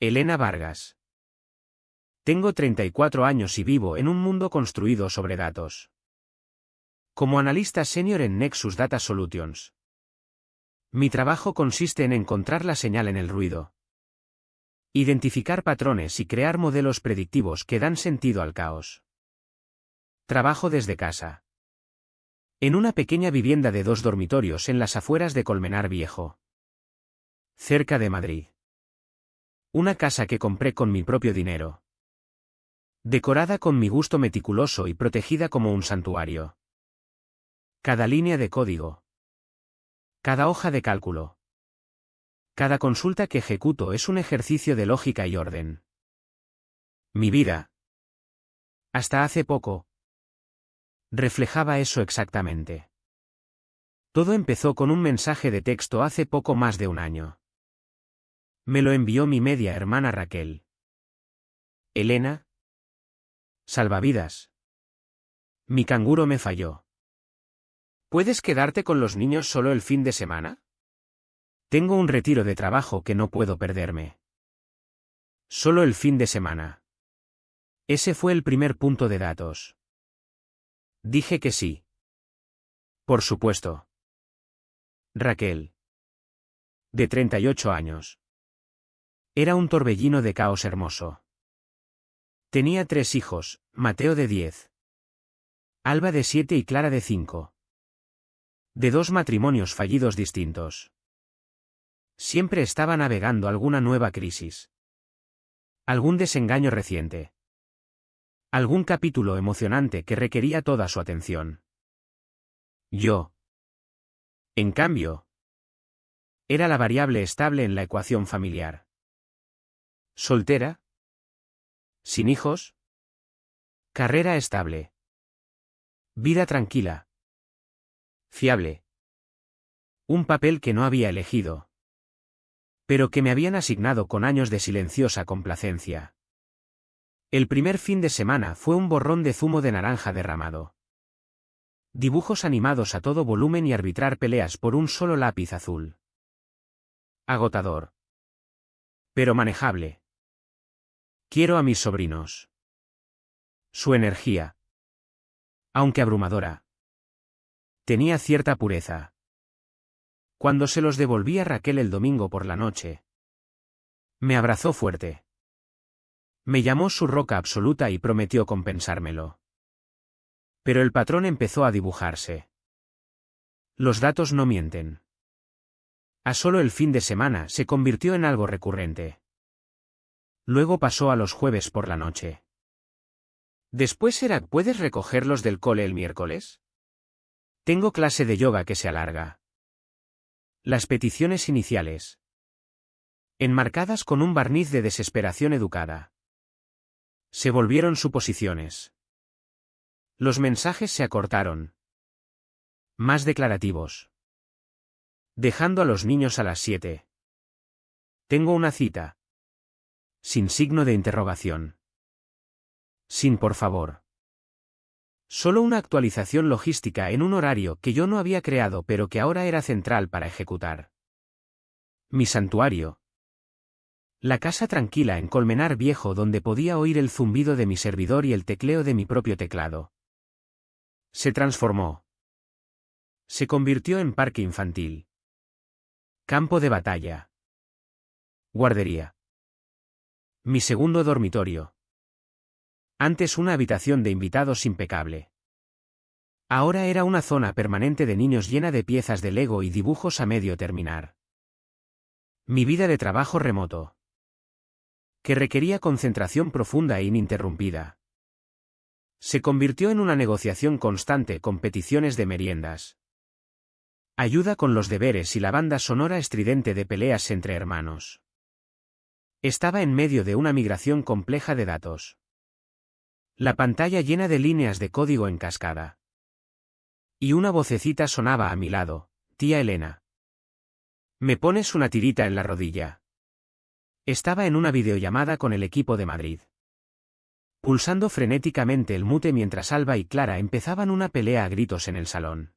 Elena Vargas. Tengo 34 años y vivo en un mundo construido sobre datos. Como analista senior en Nexus Data Solutions. Mi trabajo consiste en encontrar la señal en el ruido, identificar patrones y crear modelos predictivos que dan sentido al caos. Trabajo desde casa. En una pequeña vivienda de 2 dormitorios en las afueras de Colmenar Viejo, cerca de Madrid. Una casa que compré con mi propio dinero. Decorada con mi gusto meticuloso y protegida como un santuario. Cada línea de código. Cada hoja de cálculo. Cada consulta que ejecuto es un ejercicio de lógica y orden. Mi vida, hasta hace poco, reflejaba eso exactamente. Todo empezó con un mensaje de texto hace poco más de un año. Me lo envió mi media hermana Raquel. Elena. Salvavidas. Mi canguro me falló. ¿Puedes quedarte con los niños solo el fin de semana? Tengo un retiro de trabajo que no puedo perderme. Solo el fin de semana. Ese fue el primer punto de datos. Dije que sí. Por supuesto. Raquel. De 38 años. Era un torbellino de caos hermoso. Tenía 3 hijos, Mateo de 10. Alba de 7 y Clara de 5. De 2 matrimonios fallidos distintos. Siempre estaba navegando alguna nueva crisis. Algún desengaño reciente. Algún capítulo emocionante que requería toda su atención. Yo, en cambio, era la variable estable en la ecuación familiar. Soltera. Sin hijos. Carrera estable. Vida tranquila. Fiable. Un papel que no había elegido, pero que me habían asignado con años de silenciosa complacencia. El primer fin de semana fue un borrón de zumo de naranja derramado. Dibujos animados a todo volumen y arbitrar peleas por un solo lápiz azul. Agotador. Pero manejable. Quiero a mis sobrinos. Su energía, aunque abrumadora, tenía cierta pureza. Cuando se los devolví a Raquel el domingo por la noche, me abrazó fuerte. Me llamó su roca absoluta y prometió compensármelo. Pero el patrón empezó a dibujarse. Los datos no mienten. A solo el fin de semana se convirtió en algo recurrente. Luego pasó a los jueves por la noche. Después era, ¿puedes recogerlos del cole el miércoles? Tengo clase de yoga que se alarga. Las peticiones iniciales. Enmarcadas con un barniz de desesperación educada. Se volvieron suposiciones. Los mensajes se acortaron. Más declarativos. Dejando a los niños a las 7. Tengo una cita. Sin signo de interrogación. Sin por favor. Solo una actualización logística en un horario que yo no había creado pero que ahora era central para ejecutar. Mi santuario. La casa tranquila en Colmenar Viejo donde podía oír el zumbido de mi servidor y el tecleo de mi propio teclado. Se transformó. Se convirtió en parque infantil. Campo de batalla. Guardería. Mi segundo dormitorio. Antes una habitación de invitados impecable. Ahora era una zona permanente de niños llena de piezas de Lego y dibujos a medio terminar. Mi vida de trabajo remoto. Que requería concentración profunda e ininterrumpida. Se convirtió en una negociación constante con peticiones de meriendas. Ayuda con los deberes y la banda sonora estridente de peleas entre hermanos. Estaba en medio de una migración compleja de datos. La pantalla llena de líneas de código en cascada. Y una vocecita sonaba a mi lado, tía Elena. ¿Me pones una tirita en la rodilla? Estaba en una videollamada con el equipo de Madrid. Pulsando frenéticamente el mute mientras Alba y Clara empezaban una pelea a gritos en el salón.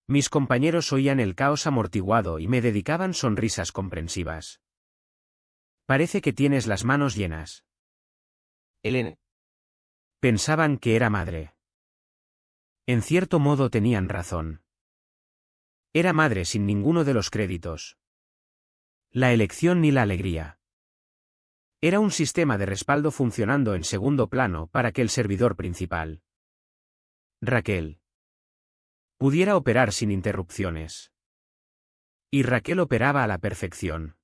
Mis compañeros oían el caos amortiguado y me dedicaban sonrisas comprensivas. Parece que tienes las manos llenas. Elena. Pensaban que era madre. En cierto modo tenían razón. Era madre sin ninguno de los créditos. La elección ni la alegría. Era un sistema de respaldo funcionando en segundo plano para que el servidor principal, Raquel, pudiera operar sin interrupciones. Y Raquel operaba a la perfección.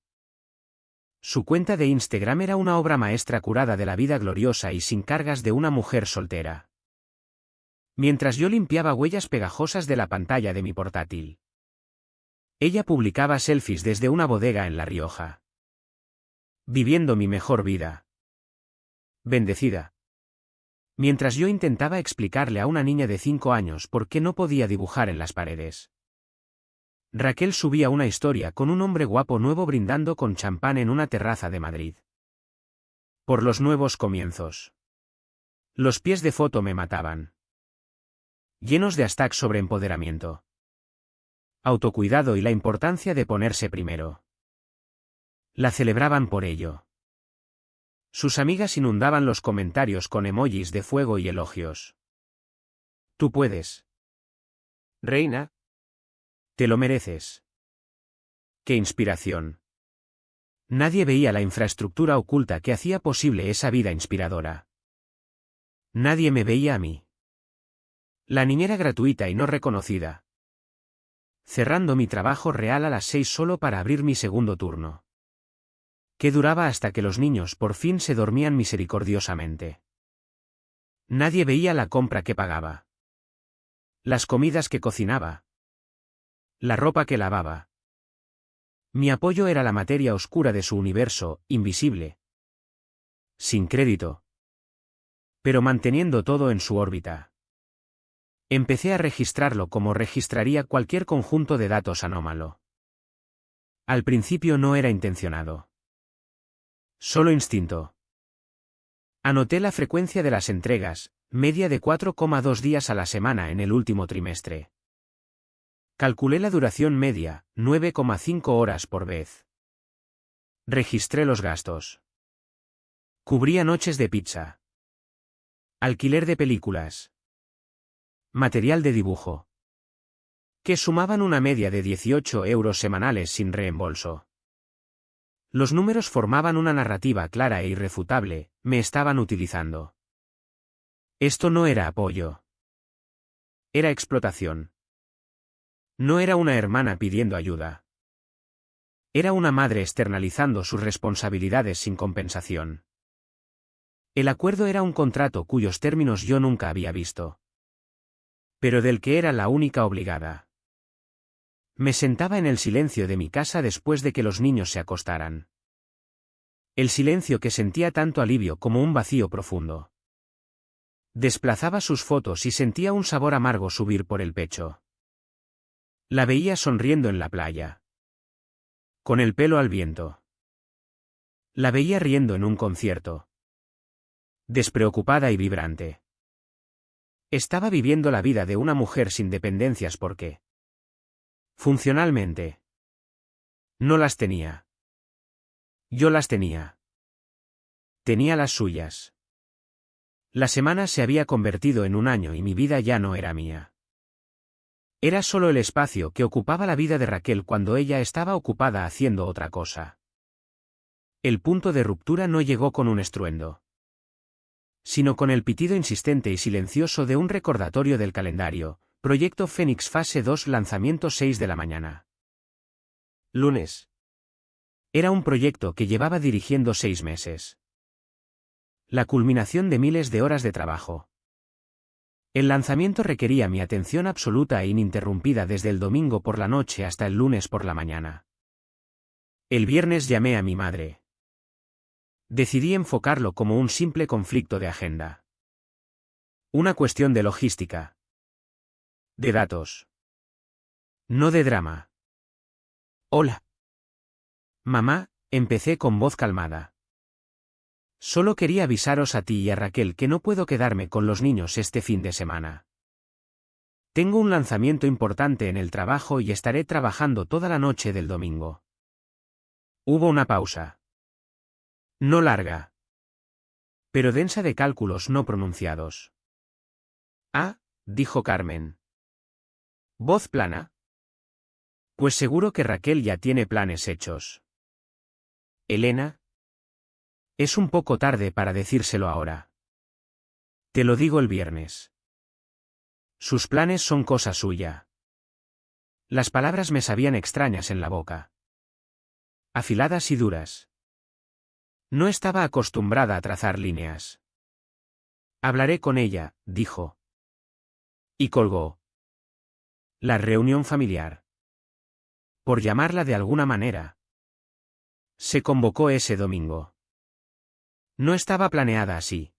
Su cuenta de Instagram era una obra maestra curada de la vida gloriosa y sin cargas de una mujer soltera. Mientras yo limpiaba huellas pegajosas de la pantalla de mi portátil, ella publicaba selfies desde una bodega en La Rioja. Viviendo mi mejor vida. Bendecida. Mientras yo intentaba explicarle a una niña de 5 años por qué no podía dibujar en las paredes. Raquel subía una historia con un hombre guapo nuevo brindando con champán en una terraza de Madrid. Por los nuevos comienzos. Los pies de foto me mataban. Llenos de hashtags sobre empoderamiento, autocuidado y la importancia de ponerse primero. La celebraban por ello. Sus amigas inundaban los comentarios con emojis de fuego y elogios. Tú puedes. Reina. Te lo mereces. ¡Qué inspiración! Nadie veía la infraestructura oculta que hacía posible esa vida inspiradora. Nadie me veía a mí. La niñera gratuita y no reconocida. Cerrando mi trabajo real a las 6 solo para abrir mi segundo turno. Que duraba hasta que los niños por fin se dormían misericordiosamente. Nadie veía la compra que pagaba. Las comidas que cocinaba. La ropa que lavaba. Mi apoyo era la materia oscura de su universo, invisible. Sin crédito. Pero manteniendo todo en su órbita. Empecé a registrarlo como registraría cualquier conjunto de datos anómalo. Al principio no era intencionado. Solo instinto. Anoté la frecuencia de las entregas, media de 4,2 días a la semana en el último trimestre. Calculé la duración media, 9,5 horas por vez. Registré los gastos. Cubría noches de pizza. Alquiler de películas. Material de dibujo. Que sumaban una media de 18 euros semanales sin reembolso. Los números formaban una narrativa clara e irrefutable, me estaban utilizando. Esto no era apoyo. Era explotación. No era una hermana pidiendo ayuda. Era una madre externalizando sus responsabilidades sin compensación. El acuerdo era un contrato cuyos términos yo nunca había visto. Pero del que era la única obligada. Me sentaba en el silencio de mi casa después de que los niños se acostaran. El silencio que sentía tanto alivio como un vacío profundo. Desplazaba sus fotos y sentía un sabor amargo subir por el pecho. La veía sonriendo en la playa. Con el pelo al viento. La veía riendo en un concierto. Despreocupada y vibrante. Estaba viviendo la vida de una mujer sin dependencias porque, funcionalmente, no las tenía. Yo las tenía. Tenía las suyas. La semana se había convertido en un año y mi vida ya no era mía. Era solo el espacio que ocupaba la vida de Raquel cuando ella estaba ocupada haciendo otra cosa. El punto de ruptura no llegó con un estruendo, sino con el pitido insistente y silencioso de un recordatorio del calendario. Proyecto Fénix fase 2, lanzamiento 6 de la mañana. Lunes. Era un proyecto que llevaba dirigiendo 6 meses. La culminación de miles de horas de trabajo. El lanzamiento requería mi atención absoluta e ininterrumpida desde el domingo por la noche hasta el lunes por la mañana. El viernes llamé a mi madre. Decidí enfocarlo como un simple conflicto de agenda. Una cuestión de logística. De datos. No de drama. Hola. Mamá, empecé con voz calmada. Solo quería avisaros a ti y a Raquel que no puedo quedarme con los niños este fin de semana. Tengo un lanzamiento importante en el trabajo y estaré trabajando toda la noche del domingo. Hubo una pausa. No larga, pero densa de cálculos no pronunciados. Ah, dijo Carmen. Voz plana. Pues seguro que Raquel ya tiene planes hechos. Elena. Es un poco tarde para decírselo ahora. Te lo digo el viernes. Sus planes son cosa suya. Las palabras me sabían extrañas en la boca. Afiladas y duras. No estaba acostumbrada a trazar líneas. Hablaré con ella, dijo. Y colgó. La reunión familiar. Por llamarla de alguna manera. Se convocó ese domingo. No estaba planeada así.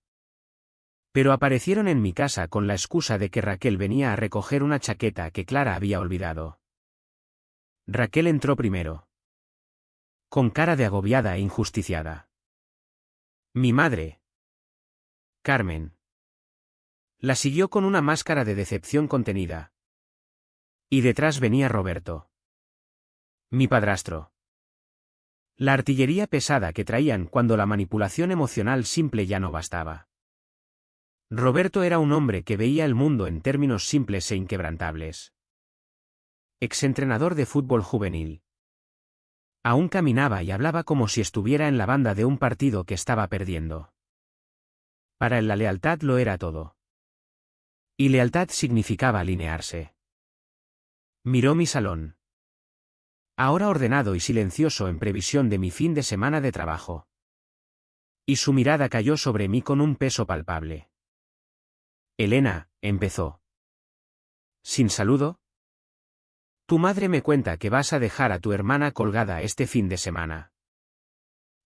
Pero aparecieron en mi casa con la excusa de que Raquel venía a recoger una chaqueta que Clara había olvidado. Raquel entró primero. Con cara de agobiada e injusticiada. Mi madre. Carmen. La siguió con una máscara de decepción contenida. Y detrás venía Roberto. Mi padrastro. La artillería pesada que traían cuando la manipulación emocional simple ya no bastaba. Roberto era un hombre que veía el mundo en términos simples e inquebrantables. Exentrenador de fútbol juvenil. Aún caminaba y hablaba como si estuviera en la banda de un partido que estaba perdiendo. Para él la lealtad lo era todo. Y lealtad significaba alinearse. Miró mi salón. Ahora ordenado y silencioso en previsión de mi fin de semana de trabajo. Y su mirada cayó sobre mí con un peso palpable. Elena, empezó. ¿Sin saludo? Tu madre me cuenta que vas a dejar a tu hermana colgada este fin de semana.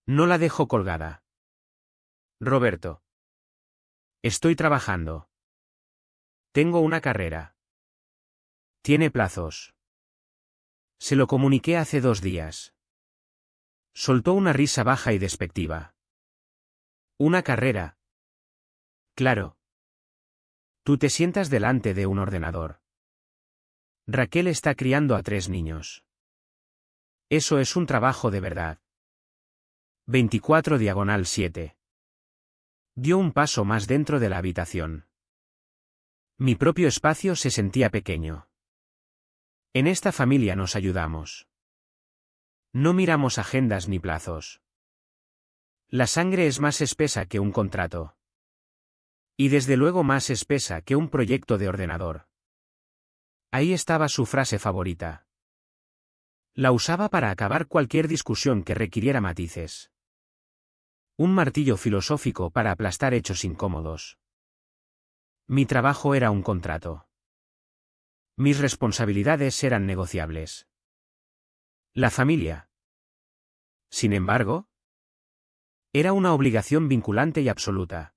No la dejo colgada. Roberto. Estoy trabajando. Tengo una carrera. Tiene plazos. Se lo comuniqué hace 2 días. Soltó una risa baja y despectiva. ¿Una carrera? Claro. Tú te sientas delante de un ordenador. Raquel está criando a 3 niños. Eso es un trabajo de verdad. 24/7. Dio un paso más dentro de la habitación. Mi propio espacio se sentía pequeño. En esta familia nos ayudamos. No miramos agendas ni plazos. La sangre es más espesa que un contrato. Y desde luego más espesa que un proyecto de ordenador. Ahí estaba su frase favorita. La usaba para acabar cualquier discusión que requiriera matices. Un martillo filosófico para aplastar hechos incómodos. Mi trabajo era un contrato. Mis responsabilidades eran negociables. La familia. Sin embargo, era una obligación vinculante y absoluta.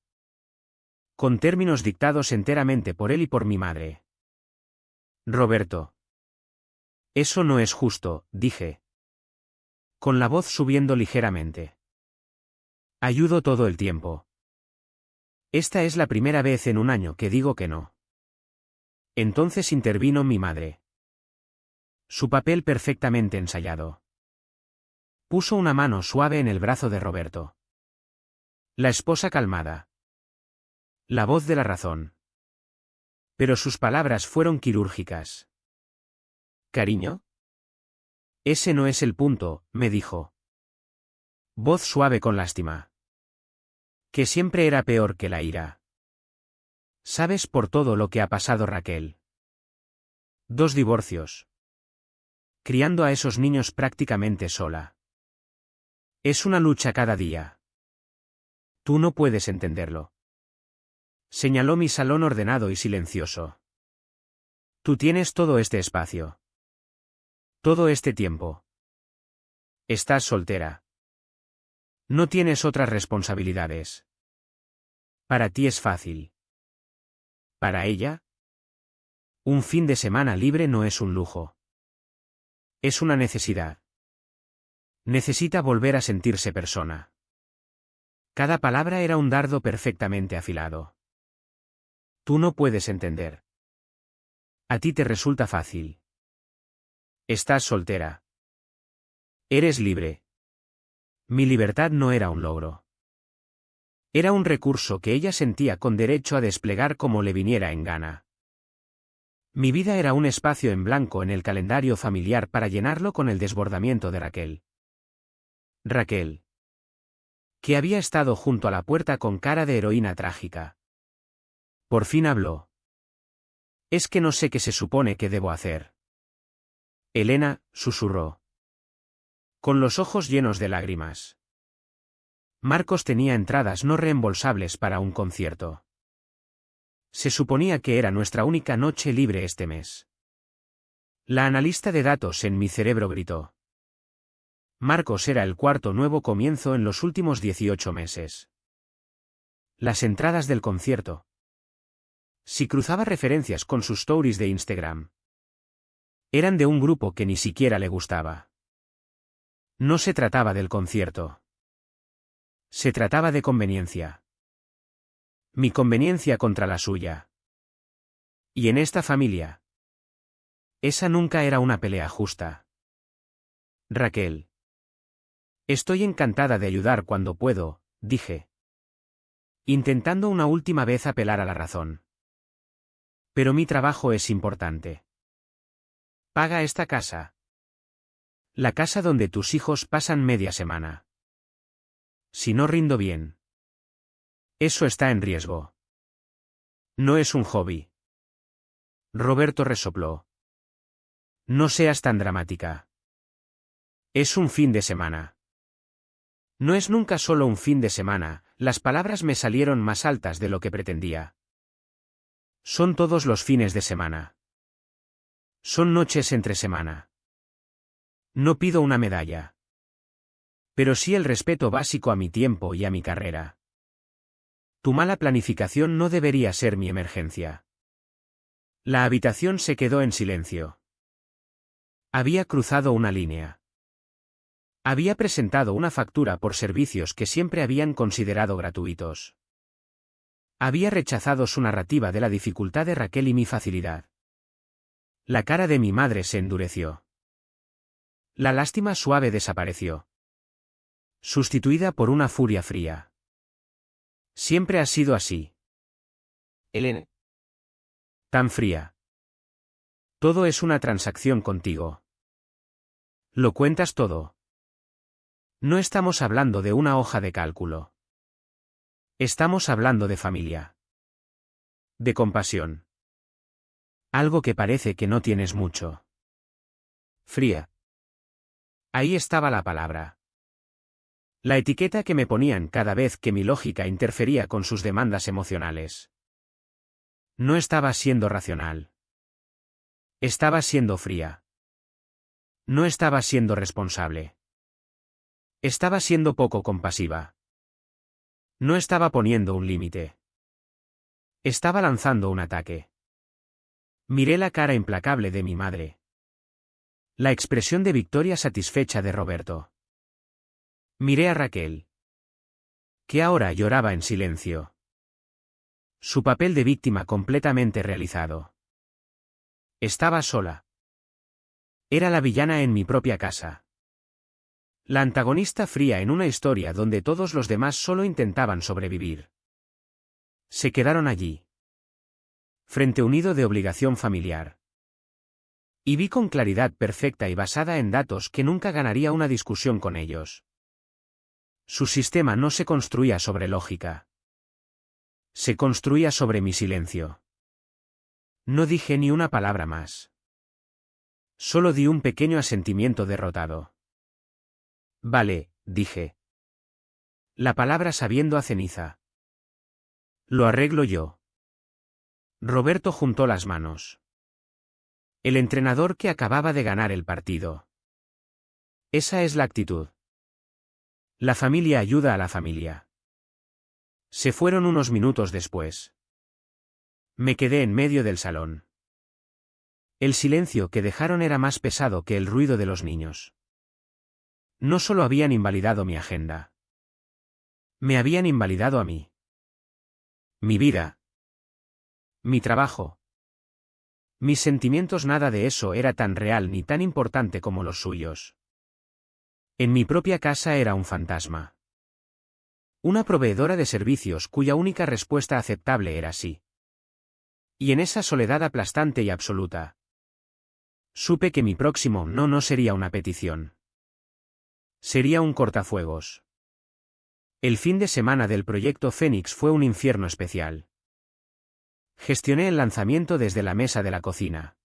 Con términos dictados enteramente por él y por mi madre. Roberto. Eso no es justo, dije. Con la voz subiendo ligeramente. Ayudo todo el tiempo. Esta es la primera vez en un año que digo que no. Entonces intervino mi madre. Su papel perfectamente ensayado. Puso una mano suave en el brazo de Roberto. La esposa calmada. La voz de la razón. Pero sus palabras fueron quirúrgicas. ¿Cariño? Ese no es el punto, me dijo. Voz suave con lástima. Que siempre era peor que la ira. ¿Sabes por todo lo que ha pasado Raquel? 2 divorcios. Criando a esos niños prácticamente sola. Es una lucha cada día. Tú no puedes entenderlo. Señaló mi salón ordenado y silencioso. Tú tienes todo este espacio. Todo este tiempo. Estás soltera. No tienes otras responsabilidades. Para ti es fácil. Para ella, un fin de semana libre no es un lujo. Es una necesidad. Necesita volver a sentirse persona. Cada palabra era un dardo perfectamente afilado. Tú no puedes entender. A ti te resulta fácil. Estás soltera. Eres libre. Mi libertad no era un logro. Era un recurso que ella sentía con derecho a desplegar como le viniera en gana. Mi vida era un espacio en blanco en el calendario familiar para llenarlo con el desbordamiento de Raquel. Raquel, que había estado junto a la puerta con cara de heroína trágica. Por fin habló. Es que no sé qué se supone que debo hacer. Elena, susurró. Con los ojos llenos de lágrimas. Marcos tenía entradas no reembolsables para un concierto. Se suponía que era nuestra única noche libre este mes. La analista de datos en mi cerebro gritó. Marcos era el cuarto nuevo comienzo en los últimos 18 meses. Las entradas del concierto. Si cruzaba referencias con sus stories de Instagram. Eran de un grupo que ni siquiera le gustaba. No se trataba del concierto. Se trataba de conveniencia. Mi conveniencia contra la suya. Y en esta familia. Esa nunca era una pelea justa. Raquel. Estoy encantada de ayudar cuando puedo, dije. Intentando una última vez apelar a la razón. Pero mi trabajo es importante. Paga esta casa. La casa donde tus hijos pasan media semana. Si no rindo bien. Eso está en riesgo. No es un hobby. Roberto resopló. No seas tan dramática. Es un fin de semana. No es nunca solo un fin de semana, las palabras me salieron más altas de lo que pretendía. Son todos los fines de semana. Son noches entre semana. No pido una medalla. Pero sí el respeto básico a mi tiempo y a mi carrera. Tu mala planificación no debería ser mi emergencia. La habitación se quedó en silencio. Había cruzado una línea. Había presentado una factura por servicios que siempre habían considerado gratuitos. Había rechazado su narrativa de la dificultad de Raquel y mi facilidad. La cara de mi madre se endureció. La lástima suave desapareció. Sustituida por una furia fría. Siempre ha sido así. Elena. Tan fría. Todo es una transacción contigo. Lo cuentas todo. No estamos hablando de una hoja de cálculo. Estamos hablando de familia. De compasión. Algo que parece que no tienes mucho. Fría. Ahí estaba la palabra. La etiqueta que me ponían cada vez que mi lógica interfería con sus demandas emocionales. No estaba siendo racional. Estaba siendo fría. No estaba siendo responsable. Estaba siendo poco compasiva. No estaba poniendo un límite. Estaba lanzando un ataque. Miré la cara implacable de mi madre. La expresión de victoria satisfecha de Roberto. Miré a Raquel, que ahora lloraba en silencio. Su papel de víctima completamente realizado. Estaba sola. Era la villana en mi propia casa. La antagonista fría en una historia donde todos los demás solo intentaban sobrevivir. Se quedaron allí. Frente unido de obligación familiar. Y vi con claridad perfecta y basada en datos que nunca ganaría una discusión con ellos. Su sistema no se construía sobre lógica. Se construía sobre mi silencio. No dije ni una palabra más. Solo di un pequeño asentimiento derrotado. Vale, dije. La palabra sabiendo a ceniza. Lo arreglo yo. Roberto juntó las manos. El entrenador que acababa de ganar el partido. Esa es la actitud. La familia ayuda a la familia. Se fueron unos minutos después. Me quedé en medio del salón. El silencio que dejaron era más pesado que el ruido de los niños. No solo habían invalidado mi agenda. Me habían invalidado a mí. Mi vida. Mi trabajo. Mis sentimientos, nada de eso era tan real ni tan importante como los suyos. En mi propia casa era un fantasma. Una proveedora de servicios cuya única respuesta aceptable era sí. Y en esa soledad aplastante y absoluta, supe que mi próximo no sería una petición. Sería un cortafuegos. El fin de semana del proyecto Fénix fue un infierno especial. Gestioné el lanzamiento desde la mesa de la cocina.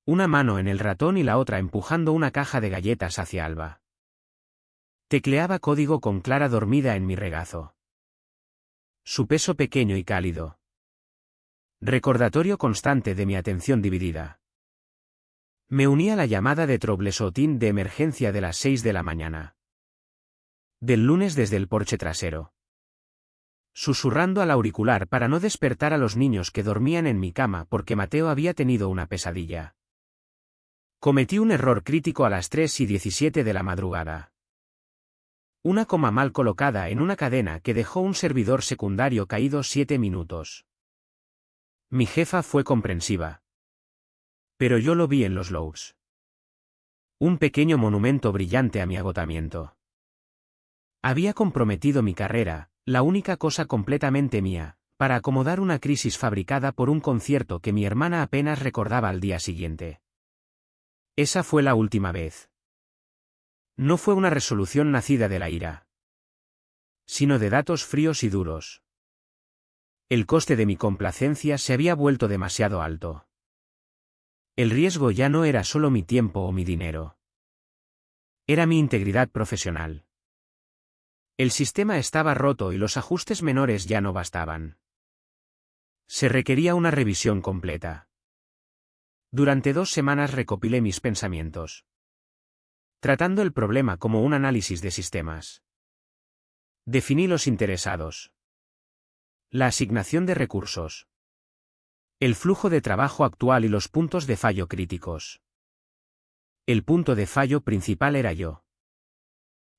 Una mano en el ratón y la otra empujando una caja de galletas hacia Alba. Tecleaba código con Clara dormida en mi regazo. Su peso pequeño y cálido. Recordatorio constante de mi atención dividida. Me uní a la llamada de Troblesotin de emergencia de las 6 de la mañana. Del lunes desde el porche trasero. Susurrando al auricular para no despertar a los niños que dormían en mi cama porque Mateo había tenido una pesadilla. Cometí un error crítico a las 3:17 de la madrugada. Una coma mal colocada en una cadena que dejó un servidor secundario caído 7 minutos. Mi jefa fue comprensiva. Pero yo lo vi en los logs. Un pequeño monumento brillante a mi agotamiento. Había comprometido mi carrera, la única cosa completamente mía, para acomodar una crisis fabricada por un concierto que mi hermana apenas recordaba al día siguiente. Esa fue la última vez. No fue una resolución nacida de la ira, sino de datos fríos y duros. El coste de mi complacencia se había vuelto demasiado alto. El riesgo ya no era solo mi tiempo o mi dinero. Era mi integridad profesional. El sistema estaba roto y los ajustes menores ya no bastaban. Se requería una revisión completa. Durante 2 semanas recopilé mis pensamientos, tratando el problema como un análisis de sistemas. Definí los interesados. La asignación de recursos. El flujo de trabajo actual y los puntos de fallo críticos. El punto de fallo principal era yo.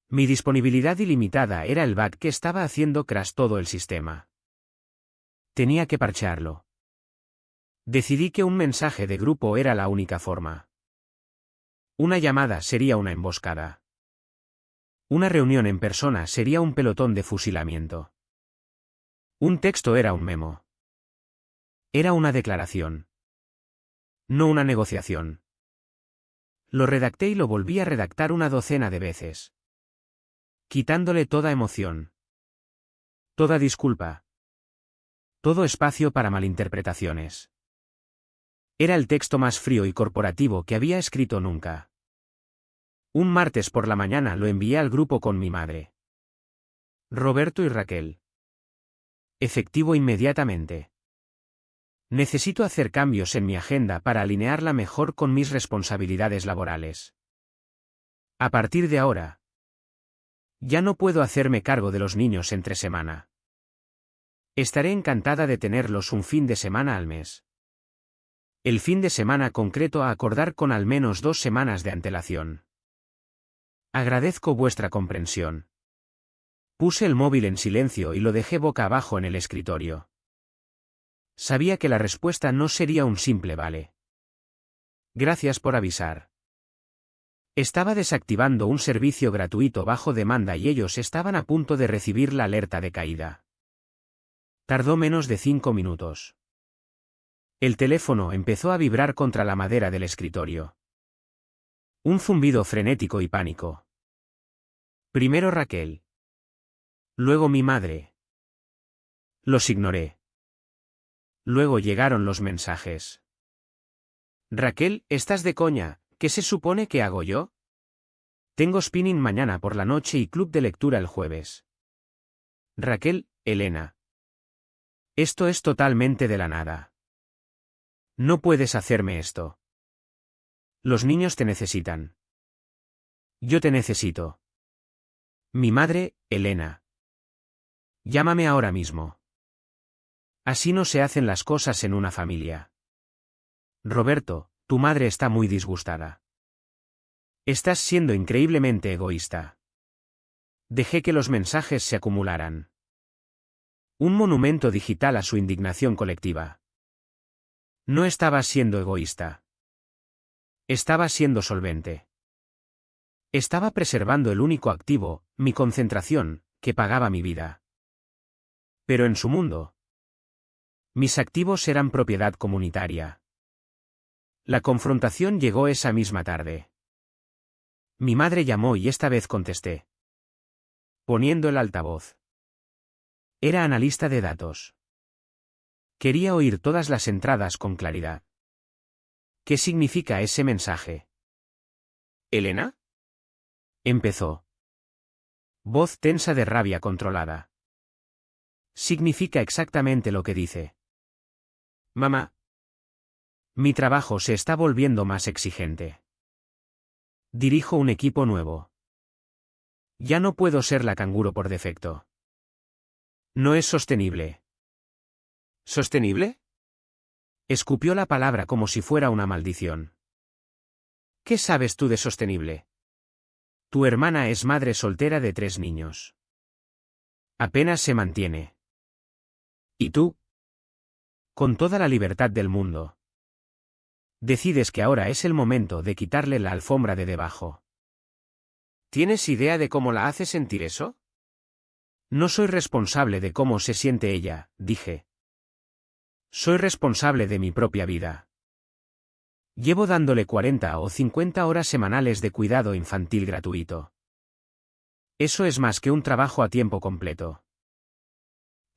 Mi disponibilidad ilimitada era el bug que estaba haciendo crash todo el sistema. Tenía que parchearlo. Decidí que un mensaje de grupo era la única forma. Una llamada sería una emboscada. Una reunión en persona sería un pelotón de fusilamiento. Un texto era un memo. Era una declaración. No una negociación. Lo redacté y lo volví a redactar una docena de veces, quitándole toda emoción, toda disculpa, todo espacio para malinterpretaciones. Era el texto más frío y corporativo que había escrito nunca. Un martes por la mañana lo envié al grupo con mi madre, Roberto y Raquel. Efectivo inmediatamente. Necesito hacer cambios en mi agenda para alinearla mejor con mis responsabilidades laborales. A partir de ahora, ya no puedo hacerme cargo de los niños entre semana. Estaré encantada de tenerlos un fin de semana al mes. El fin de semana concreto a acordar con al menos 2 semanas de antelación. Agradezco vuestra comprensión. Puse el móvil en silencio y lo dejé boca abajo en el escritorio. Sabía que la respuesta no sería un simple vale. Gracias por avisar. Estaba desactivando un servicio gratuito bajo demanda y ellos estaban a punto de recibir la alerta de caída. Tardó menos de 5 minutos. El teléfono empezó a vibrar contra la madera del escritorio. Un zumbido frenético y pánico. Primero Raquel. Luego mi madre. Los ignoré. Luego llegaron los mensajes. Raquel, ¿estás de coña? ¿Qué se supone que hago yo? Tengo spinning mañana por la noche y club de lectura el jueves. Raquel, Elena. Esto es totalmente de la nada. No puedes hacerme esto. Los niños te necesitan. Yo te necesito. Mi madre, Elena. Llámame ahora mismo. Así no se hacen las cosas en una familia. Roberto, tu madre está muy disgustada. Estás siendo increíblemente egoísta. Dejé que los mensajes se acumularan. Un monumento digital a su indignación colectiva. No estaba siendo egoísta. Estaba siendo solvente. Estaba preservando el único activo, mi concentración, que pagaba mi vida. Pero en su mundo, mis activos eran propiedad comunitaria. La confrontación llegó esa misma tarde. Mi madre llamó y esta vez contesté, poniendo el altavoz. Era analista de datos. Quería oír todas las entradas con claridad. ¿Qué significa ese mensaje? ¿Elena? Empezó. Voz tensa de rabia controlada. Significa exactamente lo que dice. Mamá. Mi trabajo se está volviendo más exigente. Dirijo un equipo nuevo. Ya no puedo ser la canguro por defecto. No es sostenible. ¿Sostenible? Escupió la palabra como si fuera una maldición. ¿Qué sabes tú de sostenible? Tu hermana es madre soltera de 3 niños. Apenas se mantiene. ¿Y tú? Con toda la libertad del mundo. Decides que ahora es el momento de quitarle la alfombra de debajo. ¿Tienes idea de cómo la hace sentir eso? No soy responsable de cómo se siente ella, dije. Soy responsable de mi propia vida. Llevo dándole 40 o 50 horas semanales de cuidado infantil gratuito. Eso es más que un trabajo a tiempo completo.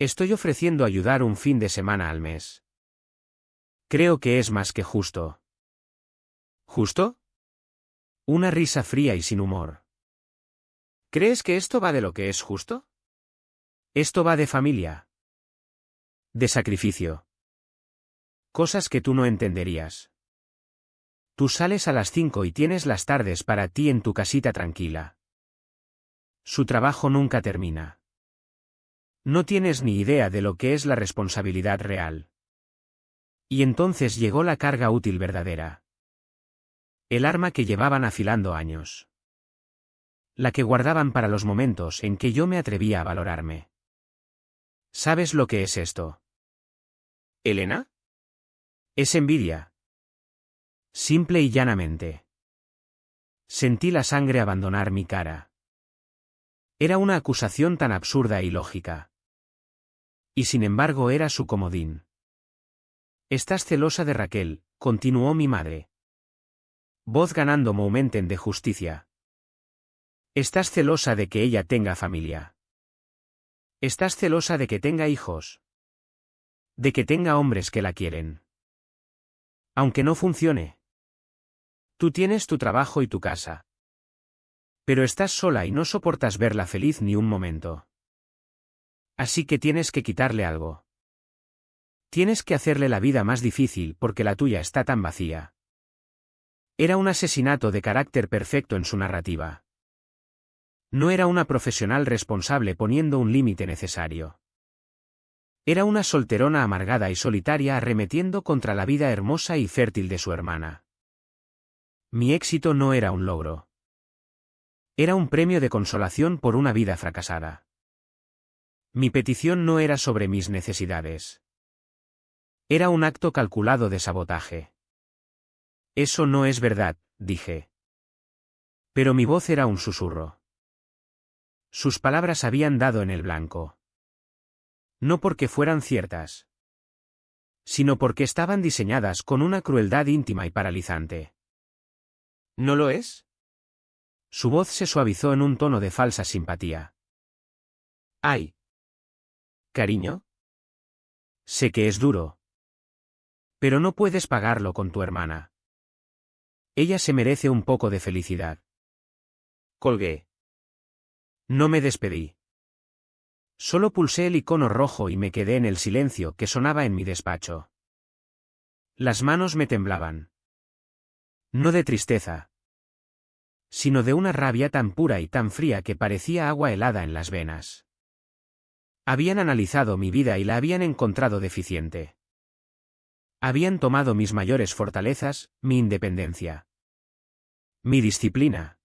Estoy ofreciendo ayudar un fin de semana al mes. Creo que es más que justo. ¿Justo? Una risa fría y sin humor. ¿Crees que esto va de lo que es justo? Esto va de familia. De sacrificio. Cosas que tú no entenderías. Tú sales a las 5 y tienes las tardes para ti en tu casita tranquila. Su trabajo nunca termina. No tienes ni idea de lo que es la responsabilidad real. Y entonces llegó la carga útil verdadera. El arma que llevaban afilando años. La que guardaban para los momentos en que yo me atrevía a valorarme. ¿Sabes lo que es esto? ¿Elena? Es envidia. Simple y llanamente. Sentí la sangre abandonar mi cara. Era una acusación tan absurda e ilógica. Y sin embargo era su comodín. Estás celosa de Raquel, continuó mi madre. Voz ganando momenten de justicia. Estás celosa de que ella tenga familia. Estás celosa de que tenga hijos. De que tenga hombres que la quieren. Aunque no funcione. Tú tienes tu trabajo y tu casa. Pero estás sola y no soportas verla feliz ni un momento. Así que tienes que quitarle algo. Tienes que hacerle la vida más difícil porque la tuya está tan vacía. Era un asesinato de carácter perfecto en su narrativa. No era una profesional responsable poniendo un límite necesario. Era una solterona amargada y solitaria arremetiendo contra la vida hermosa y fértil de su hermana. Mi éxito no era un logro. Era un premio de consolación por una vida fracasada. Mi petición no era sobre mis necesidades. Era un acto calculado de sabotaje. Eso no es verdad, dije. Pero mi voz era un susurro. Sus palabras habían dado en el blanco. No porque fueran ciertas, sino porque estaban diseñadas con una crueldad íntima y paralizante. ¿No lo es? Su voz se suavizó en un tono de falsa simpatía. ¡Ay! ¿Cariño? Sé que es duro. Pero no puedes pagarlo con tu hermana. Ella se merece un poco de felicidad. Colgué. No me despedí. Solo pulsé el icono rojo y me quedé en el silencio que sonaba en mi despacho. Las manos me temblaban. No de tristeza, sino de una rabia tan pura y tan fría que parecía agua helada en las venas. Habían analizado mi vida y la habían encontrado deficiente. Habían tomado mis mayores fortalezas, mi independencia, mi disciplina,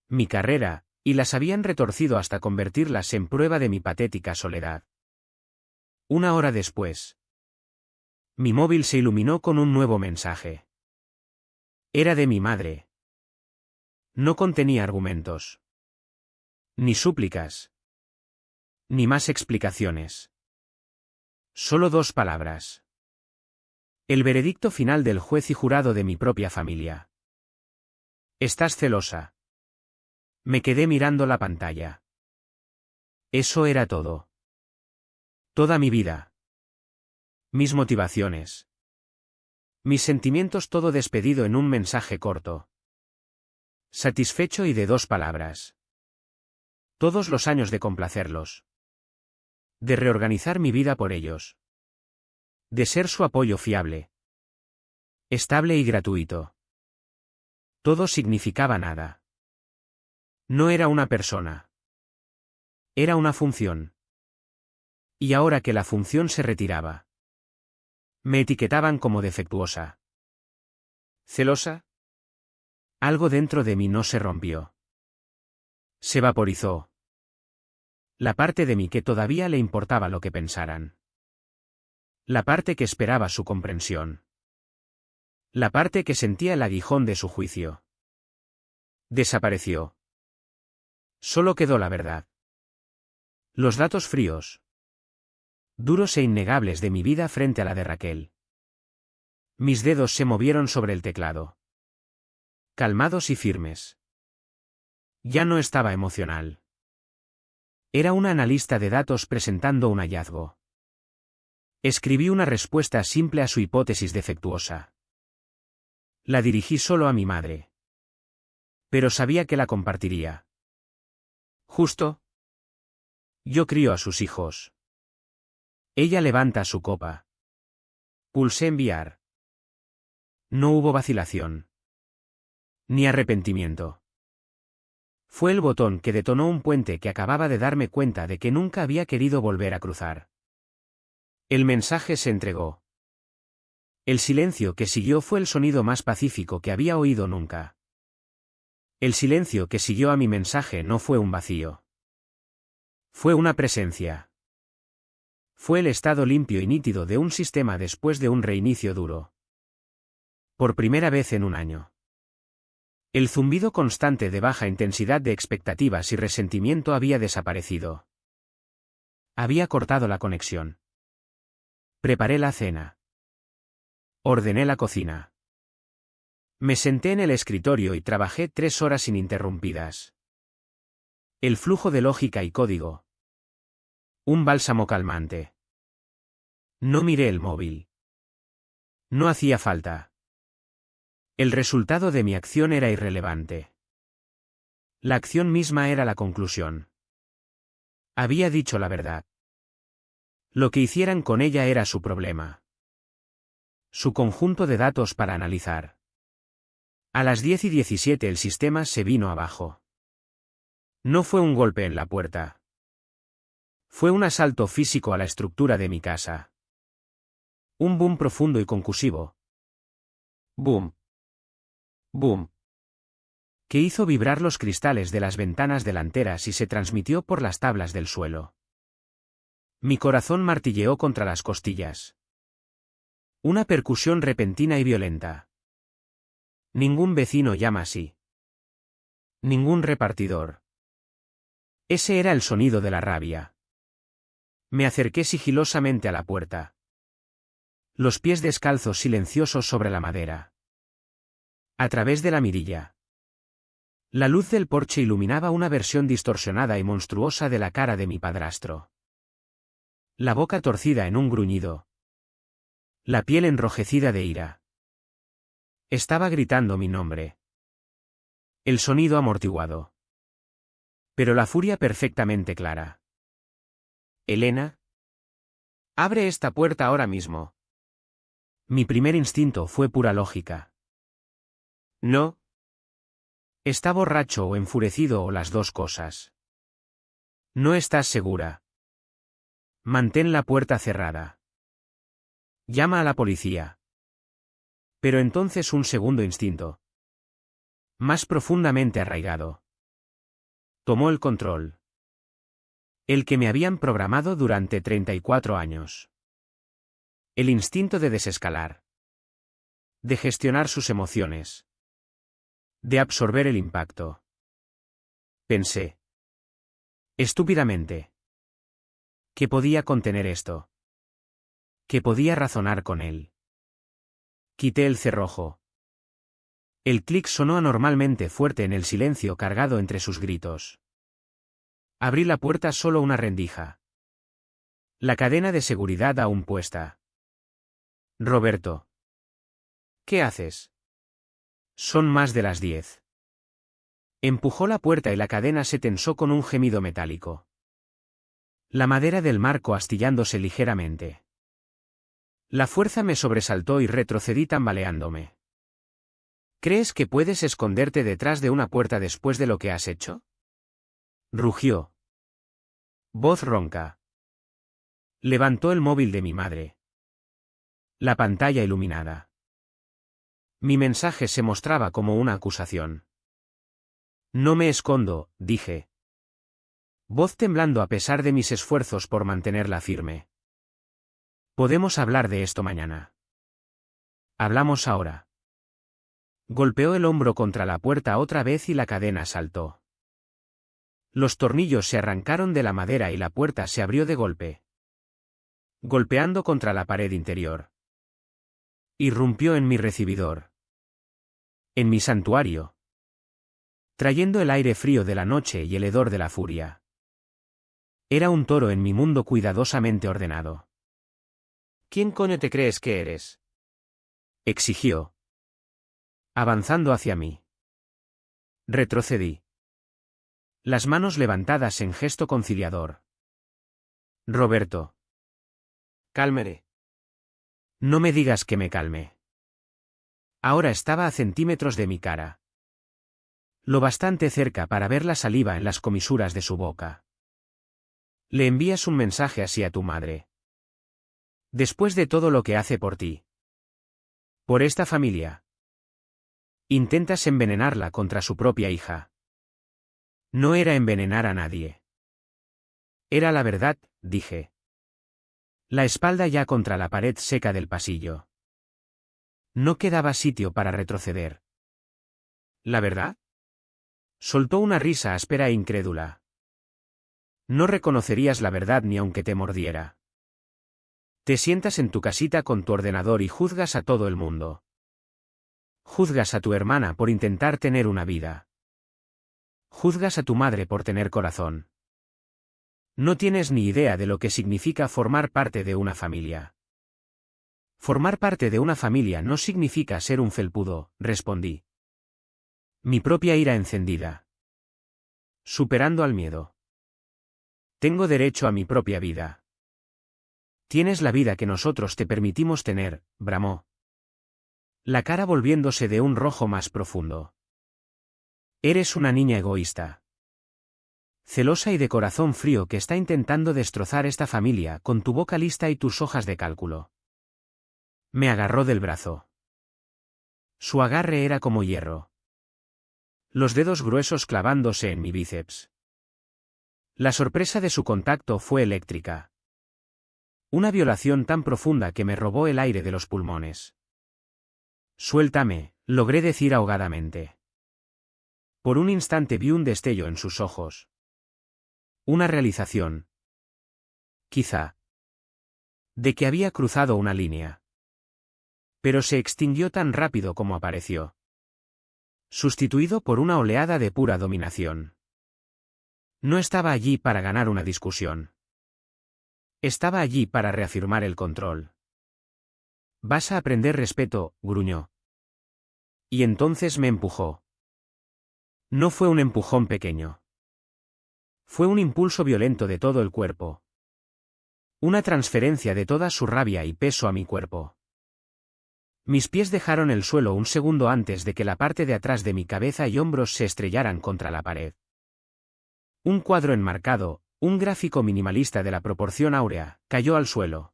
mi carrera, y las habían retorcido hasta convertirlas en prueba de mi patética soledad. Una hora después, mi móvil se iluminó con un nuevo mensaje. Era de mi madre. No contenía argumentos. Ni súplicas. Ni más explicaciones. Solo 2 palabras. El veredicto final del juez y jurado de mi propia familia. Estás celosa. Me quedé mirando la pantalla. Eso era todo. Toda mi vida. Mis motivaciones. Mis sentimientos, todo despedido en un mensaje corto. Satisfecho y de 2 palabras. Todos los años de complacerlos. De reorganizar mi vida por ellos. De ser su apoyo fiable. Estable y gratuito. Todo significaba nada. No era una persona. Era una función. Y ahora que la función se retiraba, me etiquetaban como defectuosa. ¿Celosa? Algo dentro de mí no se rompió. Se vaporizó. La parte de mí que todavía le importaba lo que pensaran. La parte que esperaba su comprensión. La parte que sentía el aguijón de su juicio. Desapareció. Solo quedó la verdad. Los datos fríos. Duros e innegables de mi vida frente a la de Raquel. Mis dedos se movieron sobre el teclado. Calmados y firmes. Ya no estaba emocional. Era una analista de datos presentando un hallazgo. Escribí una respuesta simple a su hipótesis defectuosa. La dirigí solo a mi madre. Pero sabía que la compartiría. Justo. Yo crío a sus hijos. Ella levanta su copa. Pulsé enviar. No hubo vacilación. Ni arrepentimiento. Fue el botón que detonó un puente que acababa de darme cuenta de que nunca había querido volver a cruzar. El mensaje se entregó. El silencio que siguió fue el sonido más pacífico que había oído nunca. El silencio que siguió a mi mensaje no fue un vacío. Fue una presencia. Fue el estado limpio y nítido de un sistema después de un reinicio duro. Por primera vez en un año. El zumbido constante de baja intensidad de expectativas y resentimiento había desaparecido. Había cortado la conexión. Preparé la cena. Ordené la cocina. Me senté en el escritorio y trabajé 3 horas ininterrumpidas. El flujo de lógica y código. Un bálsamo calmante. No miré el móvil. No hacía falta. El resultado de mi acción era irrelevante. La acción misma era la conclusión. Había dicho la verdad. Lo que hicieran con ella era su problema. Su conjunto de datos para analizar. A las 10:17 el sistema se vino abajo. No fue un golpe en la puerta. Fue un asalto físico a la estructura de mi casa. Un boom profundo y concusivo. Boom. Boom. Que hizo vibrar los cristales de las ventanas delanteras y se transmitió por las tablas del suelo. Mi corazón martilleó contra las costillas. Una percusión repentina y violenta. Ningún vecino llama así. Ningún repartidor. Ese era el sonido de la rabia. Me acerqué sigilosamente a la puerta. Los pies descalzos silenciosos sobre la madera. A través de la mirilla. La luz del porche iluminaba una versión distorsionada y monstruosa de la cara de mi padrastro. La boca torcida en un gruñido. La piel enrojecida de ira. Estaba gritando mi nombre. El sonido amortiguado. Pero la furia perfectamente clara. Elena. Abre esta puerta ahora mismo. Mi primer instinto fue pura lógica. No. Está borracho o enfurecido o las 2 cosas. No estás segura. Mantén la puerta cerrada. Llama a la policía. Pero entonces un segundo instinto. Más profundamente arraigado. Tomó el control. El que me habían programado durante 34 años. El instinto de desescalar. De gestionar sus emociones. De absorber el impacto. Pensé. Estúpidamente. ¿Qué podía contener esto? ¿Qué podía razonar con él? Quité el cerrojo. El clic sonó anormalmente fuerte en el silencio cargado entre sus gritos. Abrí la puerta solo una rendija. La cadena de seguridad aún puesta. Roberto. ¿Qué haces? Son más de las 10. Empujó la puerta y la cadena se tensó con un gemido metálico. La madera del marco astillándose ligeramente. La fuerza me sobresaltó y retrocedí tambaleándome. ¿Crees que puedes esconderte detrás de una puerta después de lo que has hecho? Rugió. Voz ronca. Levantó el móvil de mi madre. La pantalla iluminada. Mi mensaje se mostraba como una acusación. No me escondo, dije. Voz temblando a pesar de mis esfuerzos por mantenerla firme. Podemos hablar de esto mañana. Hablamos ahora. Golpeó el hombro contra la puerta otra vez y la cadena saltó. Los tornillos se arrancaron de la madera y la puerta se abrió de golpe. Golpeando contra la pared interior. Irrumpió en mi recibidor. En mi santuario. Trayendo el aire frío de la noche y el hedor de la furia. Era un toro en mi mundo cuidadosamente ordenado. ¿Quién coño te crees que eres? Exigió. Avanzando hacia mí. Retrocedí. Las manos levantadas en gesto conciliador. Roberto. Cálmere. No me digas que me calme. Ahora estaba a centímetros de mi cara. Lo bastante cerca para ver la saliva en las comisuras de su boca. Le envías un mensaje así a tu madre. Después de todo lo que hace por ti. Por esta familia. Intentas envenenarla contra su propia hija. No era envenenar a nadie. Era la verdad, dije. La espalda ya contra la pared seca del pasillo. No quedaba sitio para retroceder. ¿La verdad? Soltó una risa áspera e incrédula. No reconocerías la verdad ni aunque te mordiera. Te sientas en tu casita con tu ordenador y juzgas a todo el mundo. Juzgas a tu hermana por intentar tener una vida. Juzgas a tu madre por tener corazón. No tienes ni idea de lo que significa formar parte de una familia. Formar parte de una familia no significa ser un felpudo, respondí. Mi propia ira encendida. Superando al miedo. Tengo derecho a mi propia vida. Tienes la vida que nosotros te permitimos tener, bramó. La cara volviéndose de un rojo más profundo. Eres una niña egoísta. Celosa y de corazón frío que está intentando destrozar esta familia con tu boca lista y tus hojas de cálculo. Me agarró del brazo. Su agarre era como hierro. Los dedos gruesos clavándose en mi bíceps. La sorpresa de su contacto fue eléctrica. Una violación tan profunda que me robó el aire de los pulmones. Suéltame, logré decir ahogadamente. Por un instante vi un destello en sus ojos. Una realización. Quizá. De que había cruzado una línea. Pero se extinguió tan rápido como apareció. Sustituido por una oleada de pura dominación. No estaba allí para ganar una discusión. Estaba allí para reafirmar el control. Vas a aprender respeto, gruñó. Y entonces me empujó. No fue un empujón pequeño. Fue un impulso violento de todo el cuerpo. Una transferencia de toda su rabia y peso a mi cuerpo. Mis pies dejaron el suelo un segundo antes de que la parte de atrás de mi cabeza y hombros se estrellaran contra la pared. Un cuadro enmarcado, un gráfico minimalista de la proporción áurea, cayó al suelo.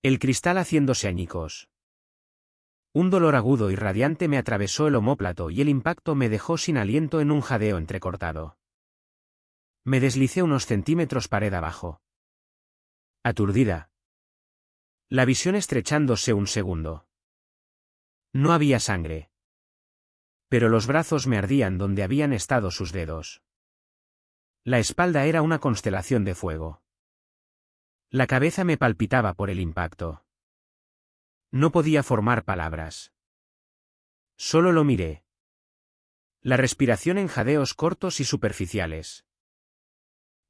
El cristal haciéndose añicos. Un dolor agudo y radiante me atravesó el omóplato y el impacto me dejó sin aliento en un jadeo entrecortado. Me deslicé unos centímetros pared abajo. Aturdida. La visión estrechándose un segundo. No había sangre. Pero los brazos me ardían donde habían estado sus dedos. La espalda era una constelación de fuego. La cabeza me palpitaba por el impacto. No podía formar palabras. Solo lo miré. La respiración en jadeos cortos y superficiales.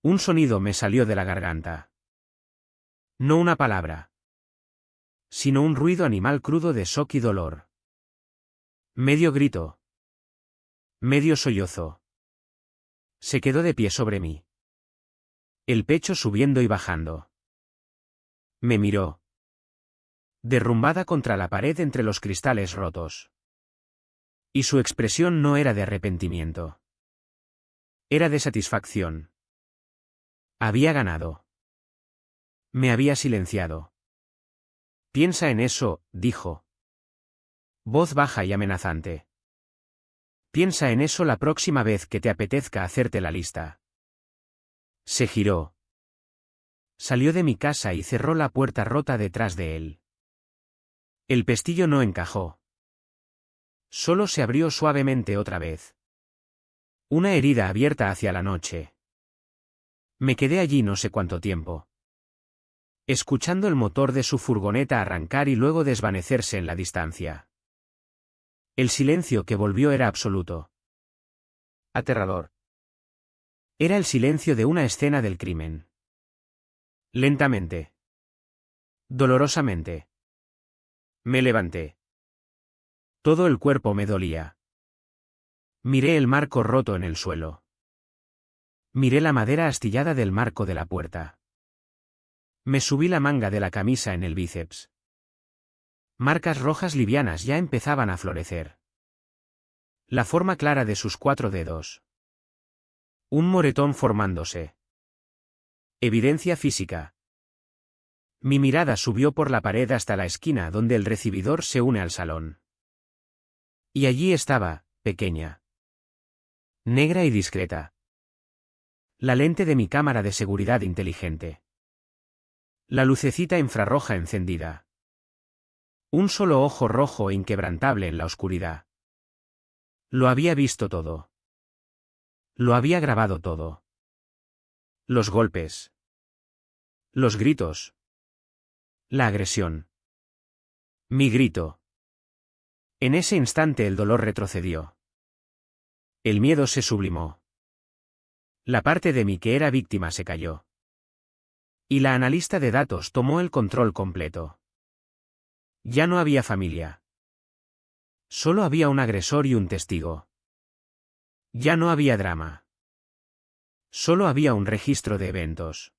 Un sonido me salió de la garganta. No una palabra, sino un ruido animal crudo de shock y dolor. Medio grito. Medio sollozo. Se quedó de pie sobre mí. El pecho subiendo y bajando. Me miró. Derrumbada contra la pared entre los cristales rotos. Y su expresión no era de arrepentimiento. Era de satisfacción. Había ganado. Me había silenciado. Piensa en eso, dijo. Voz baja y amenazante. Piensa en eso la próxima vez que te apetezca hacerte la lista. Se giró. Salió de mi casa y cerró la puerta rota detrás de él. El pestillo no encajó. Solo se abrió suavemente otra vez. Una herida abierta hacia la noche. Me quedé allí no sé cuánto tiempo. Escuchando el motor de su furgoneta arrancar y luego desvanecerse en la distancia. El silencio que volvió era absoluto. Aterrador. Era el silencio de una escena del crimen. Lentamente. Dolorosamente. Me levanté. Todo el cuerpo me dolía. Miré el marco roto en el suelo. Miré la madera astillada del marco de la puerta. Me subí la manga de la camisa en el bíceps. Marcas rojas livianas ya empezaban a florecer. La forma clara de sus 4 dedos. Un moretón formándose. Evidencia física. Mi mirada subió por la pared hasta la esquina donde el recibidor se une al salón. Y allí estaba, pequeña. Negra y discreta. La lente de mi cámara de seguridad inteligente. La lucecita infrarroja encendida. Un solo ojo rojo e inquebrantable en la oscuridad. Lo había visto todo. Lo había grabado todo. Los golpes. Los gritos. La agresión. Mi grito. En ese instante el dolor retrocedió. El miedo se sublimó. La parte de mí que era víctima se cayó. Y la analista de datos tomó el control completo. Ya no había familia. Solo había un agresor y un testigo. Ya no había drama. Solo había un registro de eventos.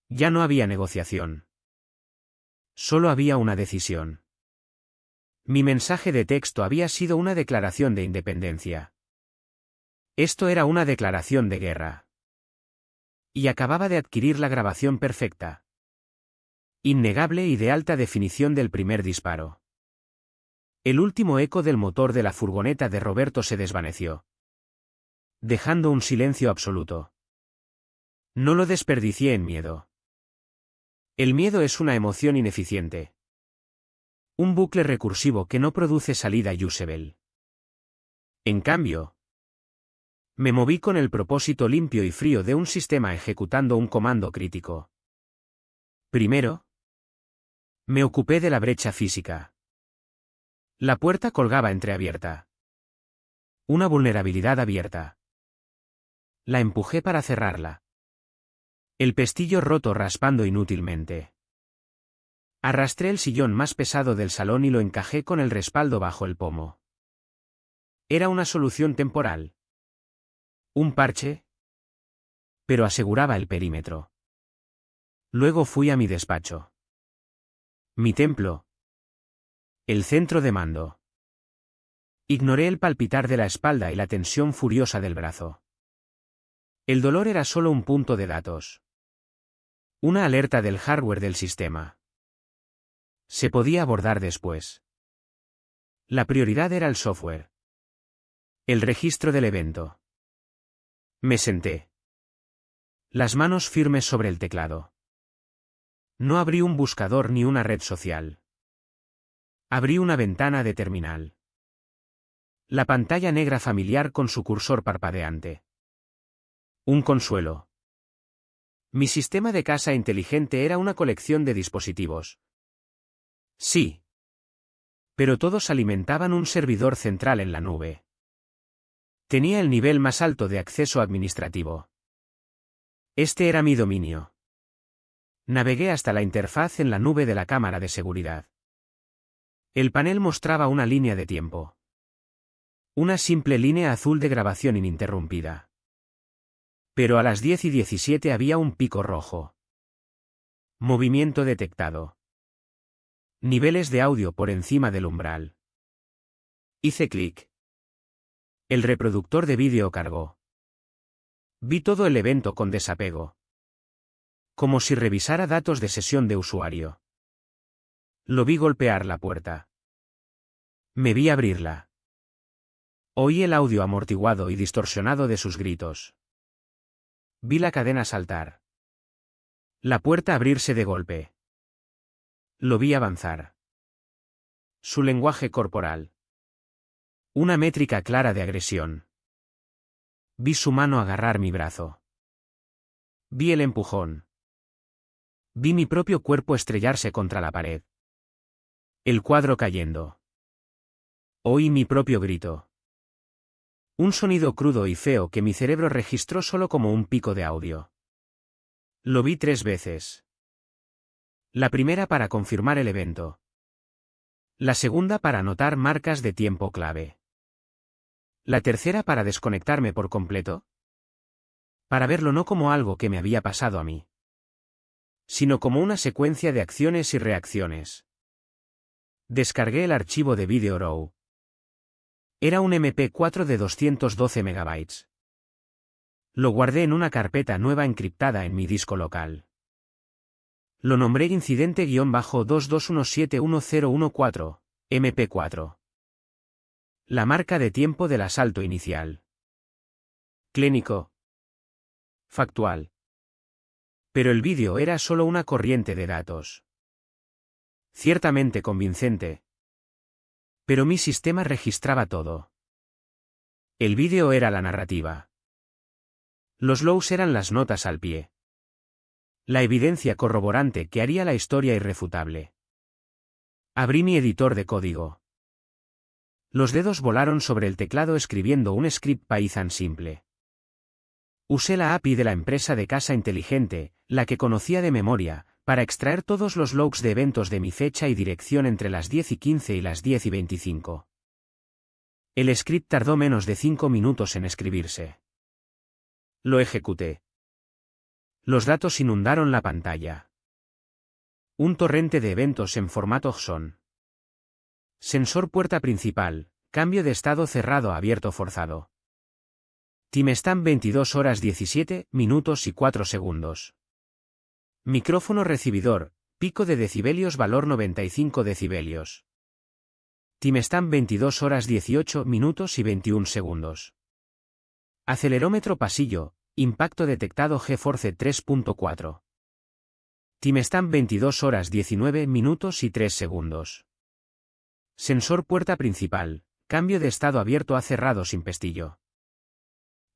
Ya no había negociación. Solo había una decisión. Mi mensaje de texto había sido una declaración de independencia. Esto era una declaración de guerra. Y acababa de adquirir la grabación perfecta. Innegable y de alta definición del primer disparo. El último eco del motor de la furgoneta de Roberto se desvaneció. Dejando un silencio absoluto. No lo desperdicié en miedo. El miedo es una emoción ineficiente. Un bucle recursivo que no produce salida usable. En cambio, me moví con el propósito limpio y frío de un sistema ejecutando un comando crítico. Primero, me ocupé de la brecha física. La puerta colgaba entreabierta. Una vulnerabilidad abierta. La empujé para cerrarla. El pestillo roto raspando inútilmente. Arrastré el sillón más pesado del salón y lo encajé con el respaldo bajo el pomo. Era una solución temporal. Un parche. Pero aseguraba el perímetro. Luego fui a mi despacho. Mi templo. El centro de mando. Ignoré el palpitar de la espalda y la tensión furiosa del brazo. El dolor era solo un punto de datos. Una alerta del hardware del sistema. Se podía abordar después. La prioridad era el software. El registro del evento. Me senté. Las manos firmes sobre el teclado. No abrí un buscador ni una red social. Abrí una ventana de terminal. La pantalla negra familiar con su cursor parpadeante. Un consuelo. Mi sistema de casa inteligente era una colección de dispositivos. Sí. Pero todos alimentaban un servidor central en la nube. Tenía el nivel más alto de acceso administrativo. Este era mi dominio. Navegué hasta la interfaz en la nube de la cámara de seguridad. El panel mostraba una línea de tiempo. Una simple línea azul de grabación ininterrumpida. Pero a las 10:17 había un pico rojo. Movimiento detectado. Niveles de audio por encima del umbral. Hice clic. El reproductor de vídeo cargó. Vi todo el evento con desapego. Como si revisara datos de sesión de usuario. Lo vi golpear la puerta. Me vi abrirla. Oí el audio amortiguado y distorsionado de sus gritos. Vi la cadena saltar. La puerta abrirse de golpe. Lo vi avanzar. Su lenguaje corporal. Una métrica clara de agresión. Vi su mano agarrar mi brazo. Vi el empujón. Vi mi propio cuerpo estrellarse contra la pared. El cuadro cayendo. Oí mi propio grito. Un sonido crudo y feo que mi cerebro registró solo como un pico de audio. Lo vi 3 veces. La primera para confirmar el evento. La segunda para anotar marcas de tiempo clave. La tercera para desconectarme por completo. Para verlo no como algo que me había pasado a mí, sino como una secuencia de acciones y reacciones. Descargué el archivo de Video Raw. Era un MP4 de 212 megabytes. Lo guardé en una carpeta nueva encriptada en mi disco local. Lo nombré incidente-22171014, MP4. La marca de tiempo del asalto inicial. Clínico. Factual. Pero el vídeo era solo una corriente de datos. Ciertamente convincente. Pero mi sistema registraba todo. El vídeo era la narrativa. Los logs eran las notas al pie. La evidencia corroborante que haría la historia irrefutable. Abrí mi editor de código. Los dedos volaron sobre el teclado escribiendo un script Python simple. Usé la API de la empresa de casa inteligente, la que conocía de memoria, para extraer todos los logs de eventos de mi fecha y dirección entre las 10:15 y las 10:25. El script tardó menos de 5 minutos en escribirse. Lo ejecuté. Los datos inundaron la pantalla. Un torrente de eventos en formato JSON. Sensor puerta principal, cambio de estado cerrado a abierto forzado. Timestamp 22:17 minutos y 4 segundos. Micrófono recibidor, pico de decibelios valor 95 decibelios. Timestamp 22:18 minutos y 21 segundos. Acelerómetro pasillo, impacto detectado GeForce 3.4. Timestamp 22:19 minutos y 3 segundos. Sensor puerta principal, cambio de estado abierto a cerrado sin pestillo.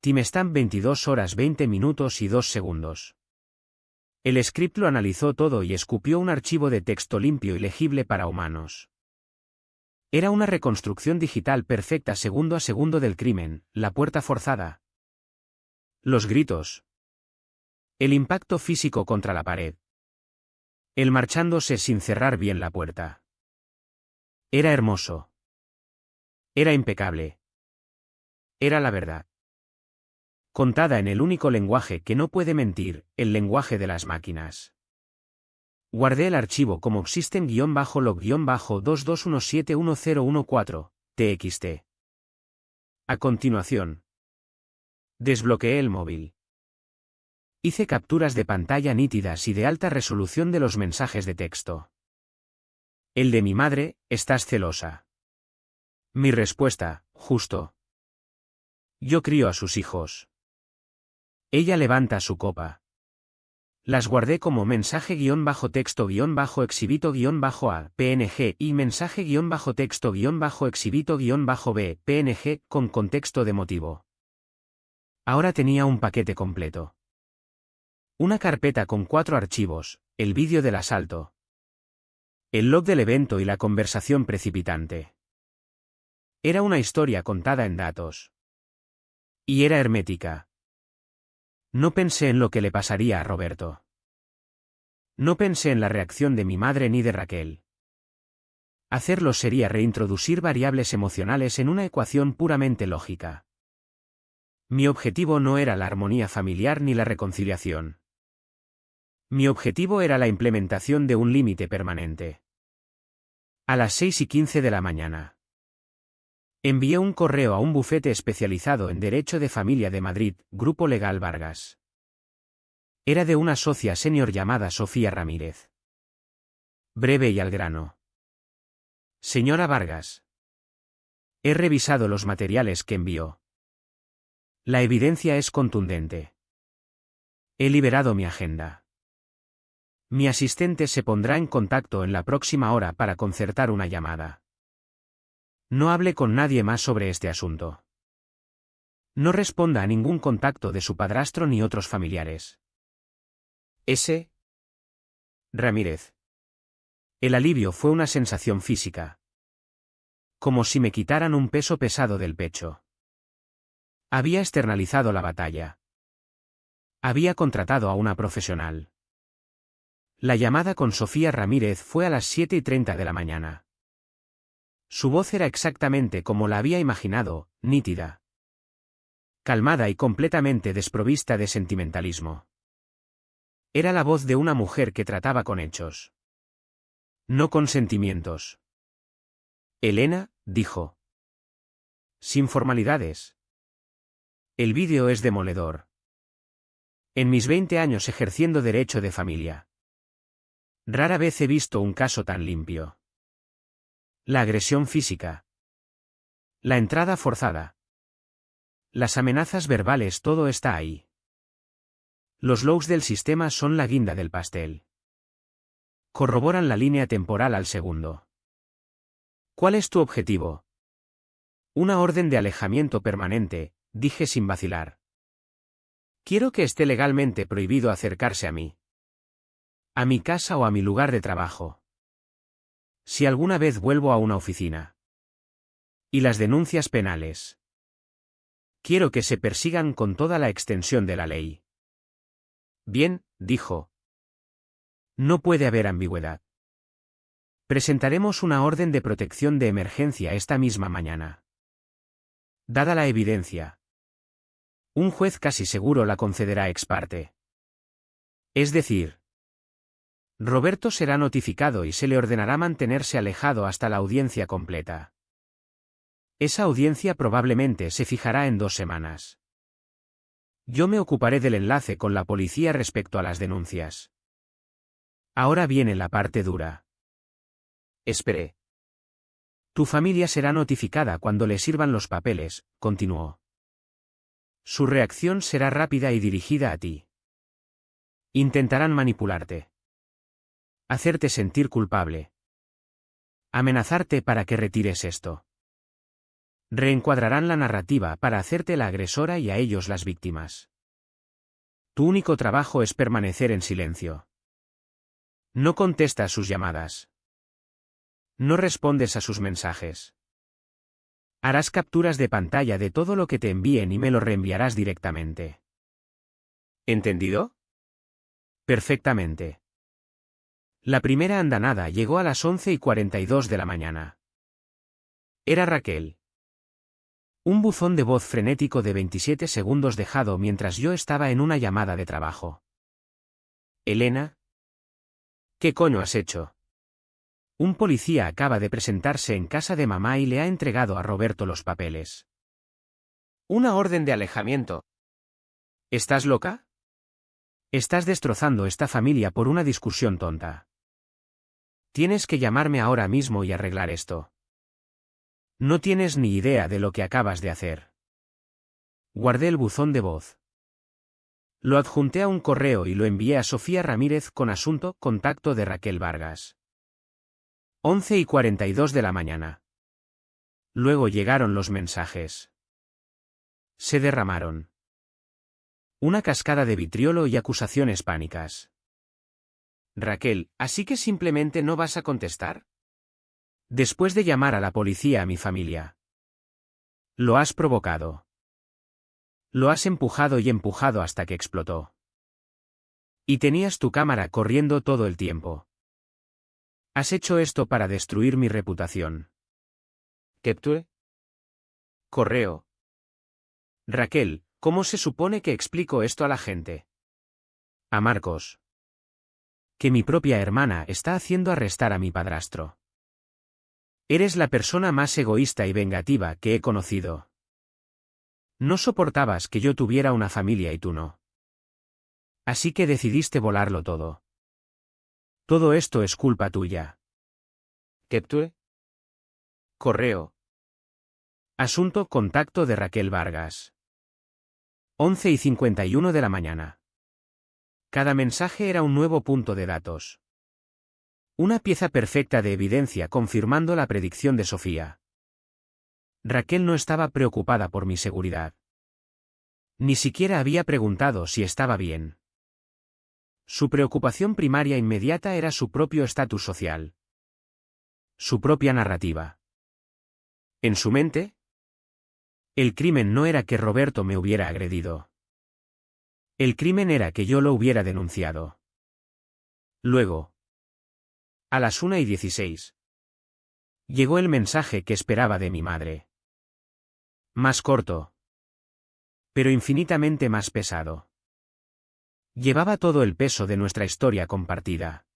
Timestamp 22:20 minutos y 2 segundos. El script lo analizó todo y escupió un archivo de texto limpio y legible para humanos. Era una reconstrucción digital perfecta segundo a segundo del crimen, la puerta forzada. Los gritos. El impacto físico contra la pared. El marchándose sin cerrar bien la puerta. Era hermoso. Era impecable. Era la verdad. Contada en el único lenguaje que no puede mentir, el lenguaje de las máquinas. Guardé el archivo como system-log-22171014, txt. A continuación, desbloqueé el móvil. Hice capturas de pantalla nítidas y de alta resolución de los mensajes de texto. El de mi madre, ¿estás celosa? Mi respuesta, justo. Yo crío a sus hijos. Ella levanta su copa. Las guardé como mensaje-texto-exhibito-a, PNG y mensaje-texto-exhibito-b, PNG, con contexto de motivo. Ahora tenía un paquete completo. Una carpeta con 4 archivos, el vídeo del asalto, el log del evento y la conversación precipitante. Era una historia contada en datos. Y era hermética. No pensé en lo que le pasaría a Roberto. No pensé en la reacción de mi madre ni de Raquel. Hacerlo sería reintroducir variables emocionales en una ecuación puramente lógica. Mi objetivo no era la armonía familiar ni la reconciliación. Mi objetivo era la implementación de un límite permanente. A las 6:15 de la mañana. Envié un correo a un bufete especializado en Derecho de Familia de Madrid, Grupo Legal Vargas. Era de una socia senior llamada Sofía Ramírez. Breve y al grano. Señora Vargas. He revisado los materiales que envió. La evidencia es contundente. He liberado mi agenda. Mi asistente se pondrá en contacto en la próxima hora para concertar una llamada. No hable con nadie más sobre este asunto. No responda a ningún contacto de su padrastro ni otros familiares. S. Ramírez. El alivio fue una sensación física. Como si me quitaran un peso pesado del pecho. Había externalizado la batalla. Había contratado a una profesional. La llamada con Sofía Ramírez fue a las 7:30 de la mañana. Su voz era exactamente como la había imaginado, nítida. Calmada y completamente desprovista de sentimentalismo. Era la voz de una mujer que trataba con hechos. No con sentimientos. Elena, dijo. Sin formalidades. El vídeo es demoledor. En mis 20 años ejerciendo derecho de familia. Rara vez he visto un caso tan limpio. La agresión física. La entrada forzada. Las amenazas verbales, todo está ahí. Los logs del sistema son la guinda del pastel. Corroboran la línea temporal al segundo. ¿Cuál es tu objetivo? Una orden de alejamiento permanente, dije sin vacilar. Quiero que esté legalmente prohibido acercarse a mí. A mi casa o a mi lugar de trabajo. Si alguna vez vuelvo a una oficina. Y las denuncias penales. Quiero que se persigan con toda la extensión de la ley. Bien, dijo. No puede haber ambigüedad. Presentaremos una orden de protección de emergencia esta misma mañana. Dada la evidencia. Un juez casi seguro la concederá ex parte. Es decir, Roberto será notificado y se le ordenará mantenerse alejado hasta la audiencia completa. Esa audiencia probablemente se fijará en 2 semanas. Yo me ocuparé del enlace con la policía respecto a las denuncias. Ahora viene la parte dura. Esperé. Tu familia será notificada cuando le sirvan los papeles, continuó. Su reacción será rápida y dirigida a ti. Intentarán manipularte. Hacerte sentir culpable. Amenazarte para que retires esto. Reencuadrarán la narrativa para hacerte la agresora y a ellos las víctimas. Tu único trabajo es permanecer en silencio. No contestas sus llamadas. No respondes a sus mensajes. Harás capturas de pantalla de todo lo que te envíen y me lo reenviarás directamente. ¿Entendido? Perfectamente. La primera andanada llegó a las 11:42 de la mañana. Era Raquel. Un buzón de voz frenético de 27 segundos dejado mientras yo estaba en una llamada de trabajo. Elena. ¿Qué coño has hecho? Un policía acaba de presentarse en casa de mamá y le ha entregado a Roberto los papeles. Una orden de alejamiento. ¿Estás loca? Estás destrozando esta familia por una discusión tonta. Tienes que llamarme ahora mismo y arreglar esto. No tienes ni idea de lo que acabas de hacer. Guardé el buzón de voz. Lo adjunté a un correo y lo envié a Sofía Ramírez con asunto contacto de Raquel Vargas. 11:42 de la mañana. Luego llegaron los mensajes. Se derramaron. Una cascada de vitriolo y acusaciones pánicas. Raquel, ¿así que simplemente no vas a contestar? Después de llamar a la policía a mi familia. Lo has provocado. Lo has empujado y empujado hasta que explotó. Y tenías tu cámara corriendo todo el tiempo. Has hecho esto para destruir mi reputación. ¿Capture? Correo. Raquel, ¿cómo se supone que explico esto a la gente? A Marcos. Que mi propia hermana está haciendo arrestar a mi padrastro. Eres la persona más egoísta y vengativa que he conocido. No soportabas que yo tuviera una familia y tú no. Así que decidiste volarlo todo. Todo esto es culpa tuya. ¿Capture? Correo. Asunto contacto de Raquel Vargas. 11:51 de la mañana. Cada mensaje era un nuevo punto de datos. Una pieza perfecta de evidencia confirmando la predicción de Sofía. Raquel no estaba preocupada por mi seguridad. Ni siquiera había preguntado si estaba bien. Su preocupación primaria inmediata era su propio estatus social. Su propia narrativa. En su mente, el crimen no era que Roberto me hubiera agredido. El crimen era que yo lo hubiera denunciado. Luego, a las 1:16, llegó el mensaje que esperaba de mi madre. Más corto, pero infinitamente más pesado. Llevaba todo el peso de nuestra historia compartida.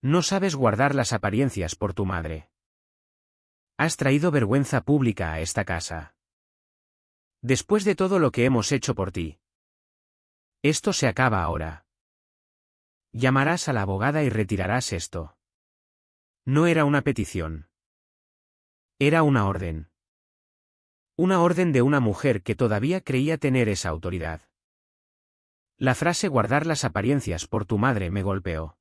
No sabes guardar las apariencias por tu madre. Has traído vergüenza pública a esta casa. Después de todo lo que hemos hecho por ti. Esto se acaba ahora. Llamarás a la abogada y retirarás esto. No era una petición. Era una orden. Una orden de una mujer que todavía creía tener esa autoridad. La frase guardar las apariencias por tu madre me golpeó.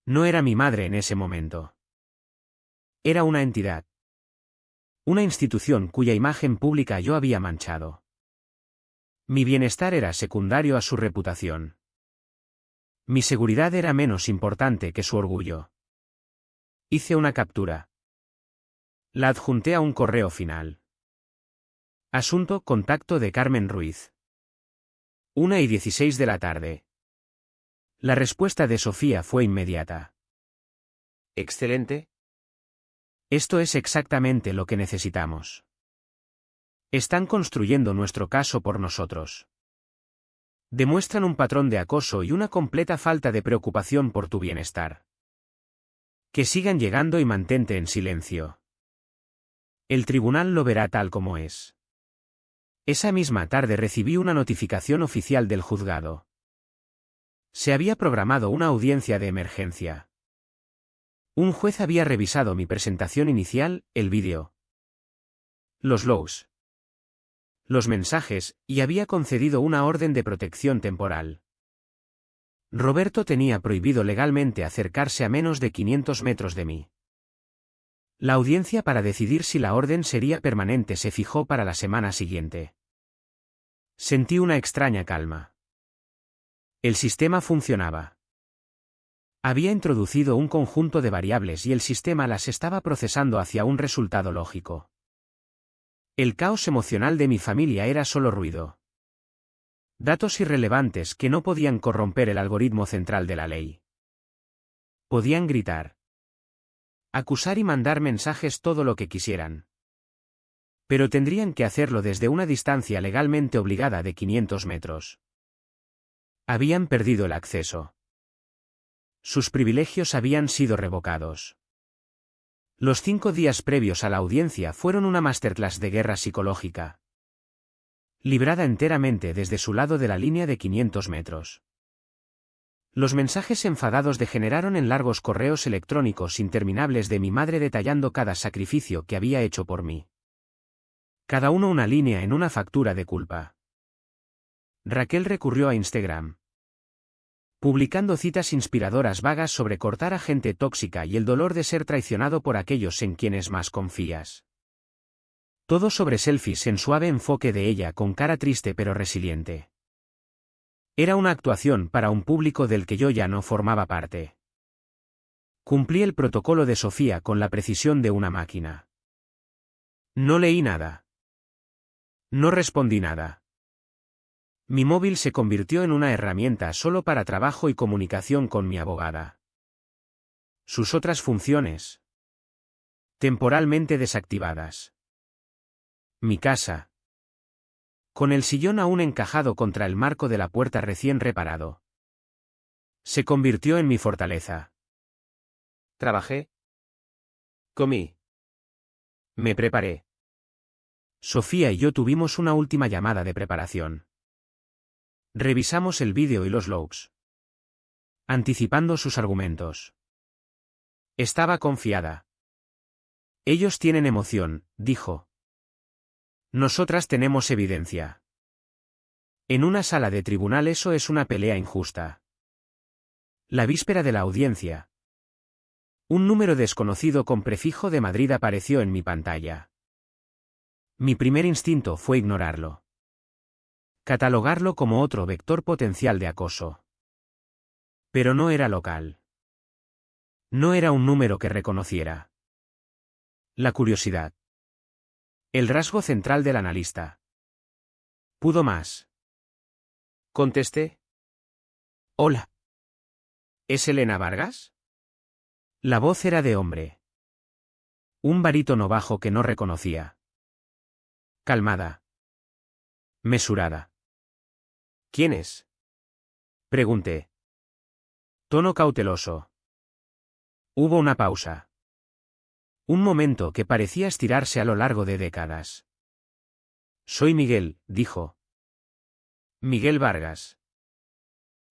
No era mi madre en ese momento. Era una entidad. Una institución cuya imagen pública yo había manchado. Mi bienestar era secundario a su reputación. Mi seguridad era menos importante que su orgullo. Hice una captura. La adjunté a un correo final. Asunto contacto de Carmen Ruiz. 1:16 de la tarde. La respuesta de Sofía fue inmediata. Excelente. Esto es exactamente lo que necesitamos. Están construyendo nuestro caso por nosotros. Demuestran un patrón de acoso y una completa falta de preocupación por tu bienestar. Que sigan llegando y mantente en silencio. El tribunal lo verá tal como es. Esa misma tarde recibí una notificación oficial del juzgado. Se había programado una audiencia de emergencia. Un juez había revisado mi presentación inicial, el vídeo, los logs, los mensajes, y había concedido una orden de protección temporal. Roberto tenía prohibido legalmente acercarse a menos de 500 metros de mí. La audiencia para decidir si la orden sería permanente se fijó para la semana siguiente. Sentí una extraña calma. El sistema funcionaba. Había introducido un conjunto de variables y el sistema las estaba procesando hacia un resultado lógico. El caos emocional de mi familia era solo ruido. Datos irrelevantes que no podían corromper el algoritmo central de la ley. Podían gritar, acusar y mandar mensajes todo lo que quisieran. Pero tendrían que hacerlo desde una distancia legalmente obligada de 500 metros. Habían perdido el acceso. Sus privilegios habían sido revocados. Los 5 días previos a la audiencia fueron una masterclass de guerra psicológica. Librada enteramente desde su lado de la línea de 500 metros. Los mensajes enfadados degeneraron en largos correos electrónicos interminables de mi madre detallando cada sacrificio que había hecho por mí. Cada uno una línea en una factura de culpa. Raquel recurrió a Instagram, publicando citas inspiradoras vagas sobre cortar a gente tóxica y el dolor de ser traicionado por aquellos en quienes más confías. Todo sobre selfies en suave enfoque de ella con cara triste pero resiliente. Era una actuación para un público del que yo ya no formaba parte. Cumplí el protocolo de Sofía con la precisión de una máquina. No leí nada. No respondí nada. Mi móvil se convirtió en una herramienta solo para trabajo y comunicación con mi abogada. Sus otras funciones, temporalmente desactivadas. Mi casa, con el sillón aún encajado contra el marco de la puerta recién reparado, se convirtió en mi fortaleza. Trabajé. Comí. Me preparé. Sofía y yo tuvimos una última llamada de preparación. Revisamos el vídeo y los logs, anticipando sus argumentos. Estaba confiada. Ellos tienen emoción, dijo. Nosotras tenemos evidencia. En una sala de tribunal eso es una pelea injusta. La víspera de la audiencia, un número desconocido con prefijo de Madrid apareció en mi pantalla. Mi primer instinto fue ignorarlo. Catalogarlo como otro vector potencial de acoso. Pero no era local. No era un número que reconociera. La curiosidad. El rasgo central del analista. ¿Pudo más? Contesté. Hola. ¿Es Elena Vargas? La voz era de hombre. Un barítono bajo que no reconocía. Calmada. Mesurada. ¿Quién es? Pregunté. Tono cauteloso. Hubo una pausa. Un momento que parecía estirarse a lo largo de décadas. Soy Miguel, dijo. Miguel Vargas.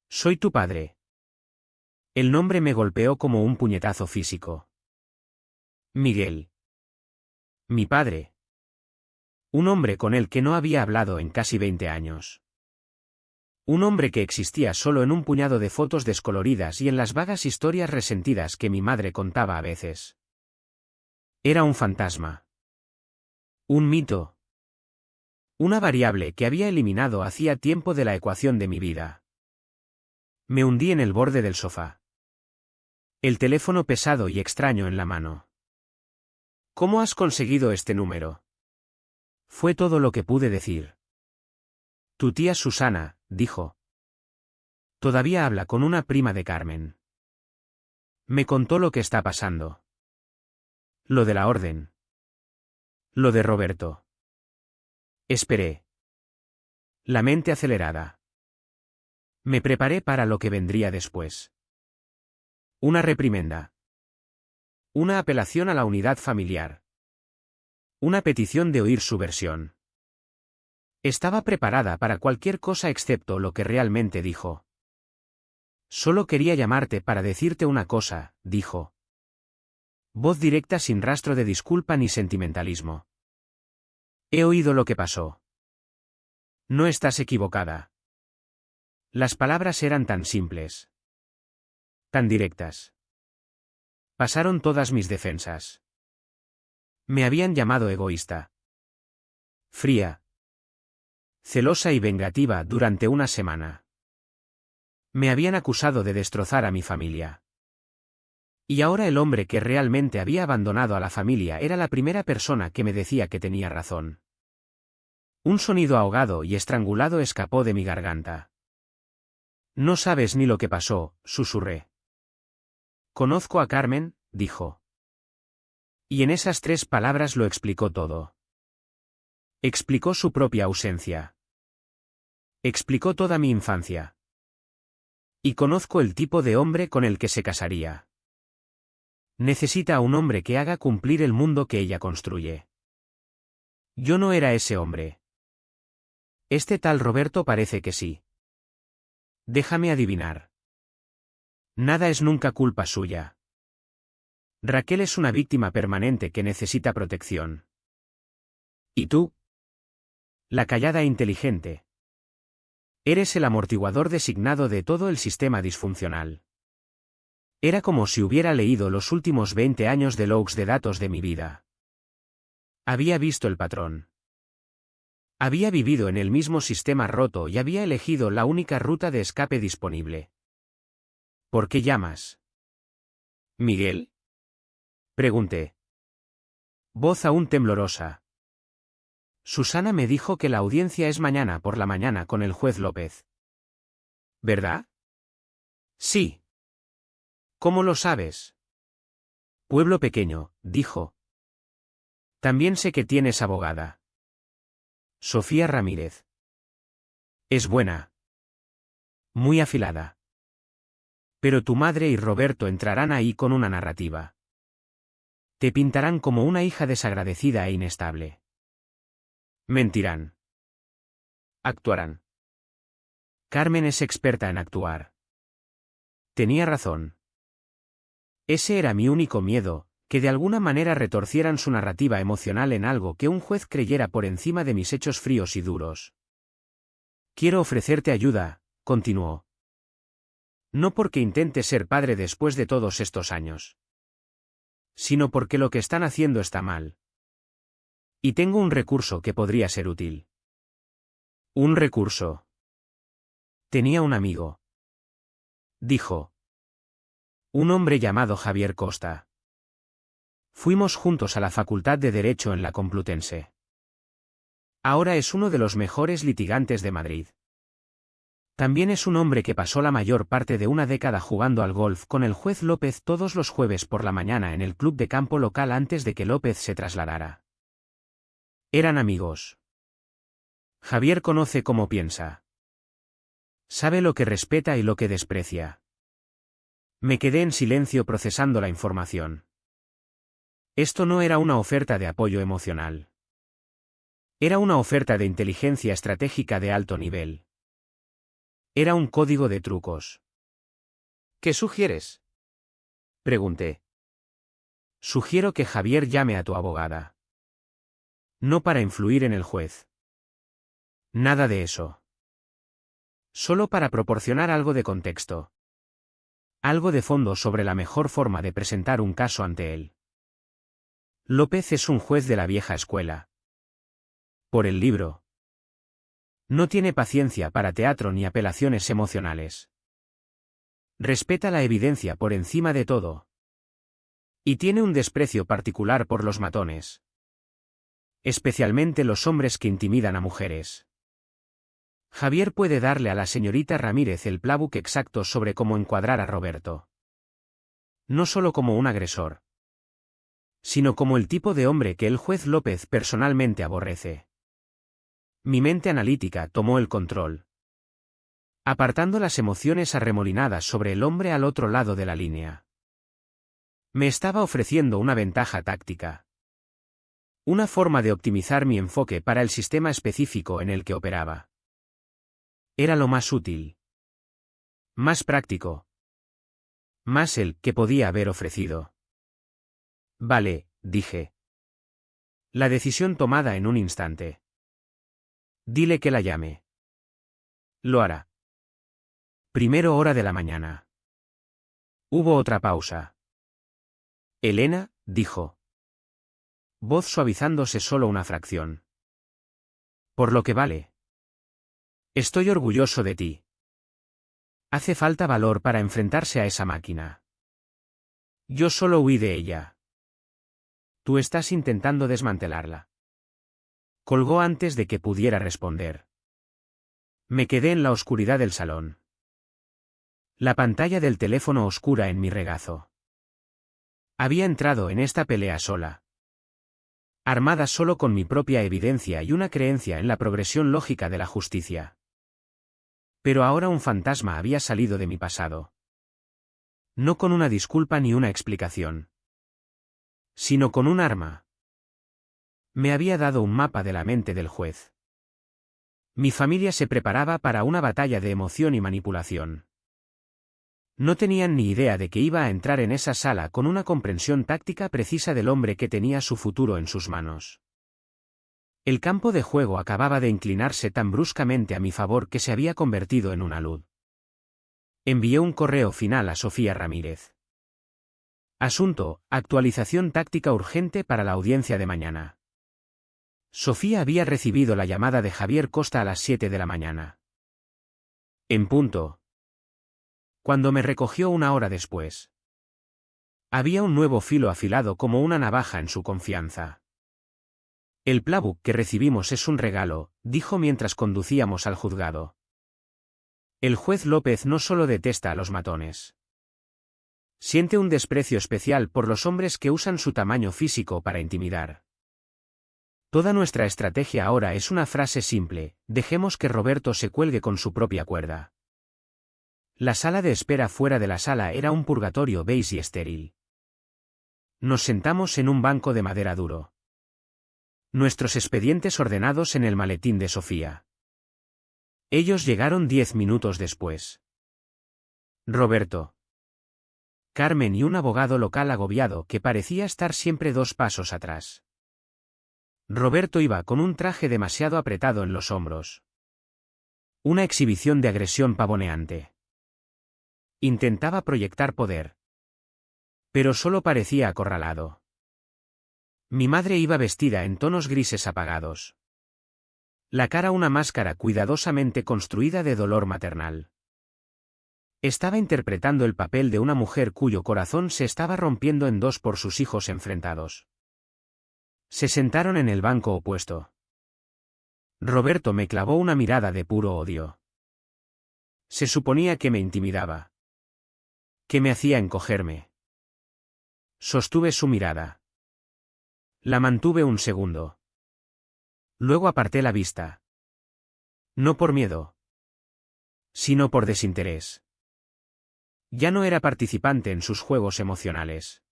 Soy tu padre. El nombre me golpeó como un puñetazo físico. Miguel. Mi padre. Un hombre con el que no había hablado en casi 20 años. Un hombre que existía solo en un puñado de fotos descoloridas y en las vagas historias resentidas que mi madre contaba a veces. Era un fantasma. Un mito. Una variable que había eliminado hacía tiempo de la ecuación de mi vida. Me hundí en el borde del sofá. El teléfono pesado y extraño en la mano. ¿Cómo has conseguido este número? Fue todo lo que pude decir. Tu tía Susana, dijo. Todavía habla con una prima de Carmen. Me contó lo que está pasando. Lo de la orden. Lo de Roberto. Esperé. La mente acelerada. Me preparé para lo que vendría después. Una reprimenda. Una apelación a la unidad familiar. Una petición de oír su versión. Estaba preparada para cualquier cosa excepto lo que realmente dijo. Solo quería llamarte para decirte una cosa, dijo. Voz directa sin rastro de disculpa ni sentimentalismo. He oído lo que pasó. No estás equivocada. Las palabras eran tan simples. Tan directas. Pasaron todas mis defensas. Me habían llamado egoísta. Fría. Celosa y vengativa durante una semana. Me habían acusado de destrozar a mi familia. Y ahora el hombre que realmente había abandonado a la familia era la primera persona que me decía que tenía razón. Un sonido ahogado y estrangulado escapó de mi garganta. No sabes ni lo que pasó, susurré. Conozco a Carmen, dijo. Y en esas 3 palabras lo explicó todo. Explicó su propia ausencia. Explicó toda mi infancia. Y conozco el tipo de hombre con el que se casaría. Necesita a un hombre que haga cumplir el mundo que ella construye. Yo no era ese hombre. Este tal Roberto parece que sí. Déjame adivinar. Nada es nunca culpa suya. Raquel es una víctima permanente que necesita protección. ¿Y tú? La callada e inteligente. Eres el amortiguador designado de todo el sistema disfuncional. Era como si hubiera leído los últimos 20 años de logs de datos de mi vida. Había visto el patrón. Había vivido en el mismo sistema roto y había elegido la única ruta de escape disponible. ¿Por qué llamas? ¿Miguel? Pregunté. Voz aún temblorosa. Susana me dijo que la audiencia es mañana por la mañana con el juez López. ¿Verdad? Sí. ¿Cómo lo sabes? Pueblo pequeño, dijo. También sé que tienes abogada. Sofía Ramírez. Es buena. Muy afilada. Pero tu madre y Roberto entrarán ahí con una narrativa. Te pintarán como una hija desagradecida e inestable. Mentirán. Actuarán. Carmen es experta en actuar. Tenía razón. Ese era mi único miedo, que de alguna manera retorcieran su narrativa emocional en algo que un juez creyera por encima de mis hechos fríos y duros. Quiero ofrecerte ayuda, continuó. No porque intente ser padre después de todos estos años, sino porque lo que están haciendo está mal. Y tengo un recurso que podría ser útil. ¿Un recurso? Tenía un amigo. Dijo. Un hombre llamado Javier Costa. Fuimos juntos a la Facultad de Derecho en la Complutense. Ahora es uno de los mejores litigantes de Madrid. También es un hombre que pasó la mayor parte de una década jugando al golf con el juez López todos los jueves por la mañana en el club de campo local antes de que López se trasladara. Eran amigos. Javier conoce cómo piensa. Sabe lo que respeta y lo que desprecia. Me quedé en silencio procesando la información. Esto no era una oferta de apoyo emocional. Era una oferta de inteligencia estratégica de alto nivel. Era un código de trucos. ¿Qué sugieres? Pregunté. Sugiero que Javier llame a tu abogada. No para influir en el juez. Nada de eso. Solo para proporcionar algo de contexto. Algo de fondo sobre la mejor forma de presentar un caso ante él. López es un juez de la vieja escuela. Por el libro. No tiene paciencia para teatro ni apelaciones emocionales. Respeta la evidencia por encima de todo. Y tiene un desprecio particular por los matones. Especialmente los hombres que intimidan a mujeres. Javier puede darle a la señorita Ramírez el playbook exacto sobre cómo encuadrar a Roberto. No solo como un agresor, sino como el tipo de hombre que el juez López personalmente aborrece. Mi mente analítica tomó el control, apartando las emociones arremolinadas sobre el hombre al otro lado de la línea. Me estaba ofreciendo una ventaja táctica. Una forma de optimizar mi enfoque para el sistema específico en el que operaba. Era lo más útil. Más práctico. Más el que podía haber ofrecido. Vale, dije. La decisión tomada en un instante. Dile que la llame. Lo hará. Primero hora de la mañana. Hubo otra pausa. Elena, dijo. Voz suavizándose solo una fracción. Por lo que vale. Estoy orgulloso de ti. Hace falta valor para enfrentarse a esa máquina. Yo solo huí de ella. Tú estás intentando desmantelarla. Colgó antes de que pudiera responder. Me quedé en la oscuridad del salón. La pantalla del teléfono oscura en mi regazo. Había entrado en esta pelea sola. Armada solo con mi propia evidencia y una creencia en la progresión lógica de la justicia. Pero ahora un fantasma había salido de mi pasado. No con una disculpa ni una explicación, sino con un arma. Me había dado un mapa de la mente del juez. Mi familia se preparaba para una batalla de emoción y manipulación. No tenían ni idea de que iba a entrar en esa sala con una comprensión táctica precisa del hombre que tenía su futuro en sus manos. El campo de juego acababa de inclinarse tan bruscamente a mi favor que se había convertido en una luz. Envié un correo final a Sofía Ramírez. Asunto: actualización táctica urgente para la audiencia de mañana. Sofía había recibido la llamada de Javier Costa a las 7 de la mañana. En punto. Cuando me recogió una hora después. Había un nuevo filo afilado como una navaja en su confianza. El playbook que recibimos es un regalo, dijo mientras conducíamos al juzgado. El juez López no solo detesta a los matones. Siente un desprecio especial por los hombres que usan su tamaño físico para intimidar. Toda nuestra estrategia ahora es una frase simple: dejemos que Roberto se cuelgue con su propia cuerda. La sala de espera fuera de la sala era un purgatorio beige y estéril. Nos sentamos en un banco de madera duro. Nuestros expedientes ordenados en el maletín de Sofía. Ellos llegaron 10 minutos después. Roberto, Carmen y un abogado local agobiado que parecía estar siempre 2 pasos atrás. Roberto iba con un traje demasiado apretado en los hombros. Una exhibición de agresión pavoneante. Intentaba proyectar poder. Pero solo parecía acorralado. Mi madre iba vestida en tonos grises apagados. La cara una máscara cuidadosamente construida de dolor maternal. Estaba interpretando el papel de una mujer cuyo corazón se estaba rompiendo en 2 por sus hijos enfrentados. Se sentaron en el banco opuesto. Roberto me clavó una mirada de puro odio. Se suponía que me intimidaba. Que me hacía encogerme. Sostuve su mirada. La mantuve un segundo. Luego aparté la vista. No por miedo, sino por desinterés. Ya no era participante en sus juegos emocionales.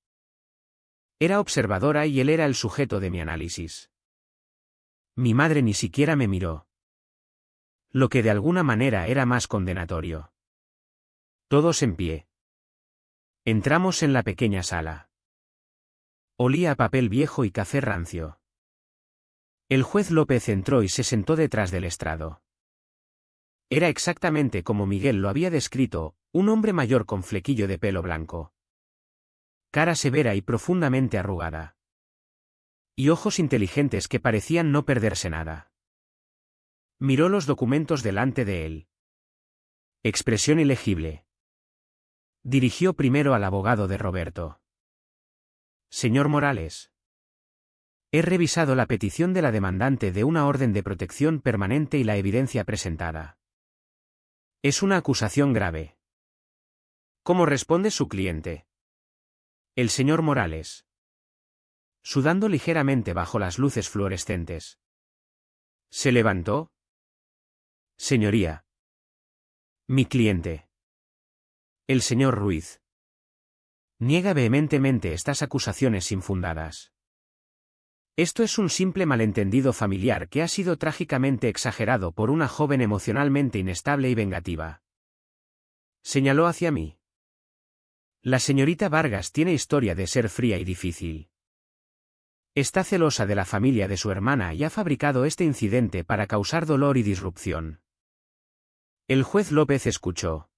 Era observadora y él era el sujeto de mi análisis. Mi madre ni siquiera me miró. Lo que de alguna manera era más condenatorio. Todos en pie. Entramos en la pequeña sala. Olía a papel viejo y café rancio. El juez López entró y se sentó detrás del estrado. Era exactamente como Miguel lo había descrito, un hombre mayor con flequillo de pelo blanco. Cara severa y profundamente arrugada. Y ojos inteligentes que parecían no perderse nada. Miró los documentos delante de él. Expresión ilegible. Dirigió primero al abogado de Roberto. Señor Morales. He revisado la petición de la demandante de una orden de protección permanente y la evidencia presentada. Es una acusación grave. ¿Cómo responde su cliente? El señor Morales. Sudando ligeramente bajo las luces fluorescentes. ¿Se levantó? Señoría. Mi cliente. El señor Ruiz. Niega vehementemente estas acusaciones infundadas. Esto es un simple malentendido familiar que ha sido trágicamente exagerado por una joven emocionalmente inestable y vengativa. Señaló hacia mí. La señorita Vargas tiene historia de ser fría y difícil. Está celosa de la familia de su hermana y ha fabricado este incidente para causar dolor y disrupción. El juez López escuchó.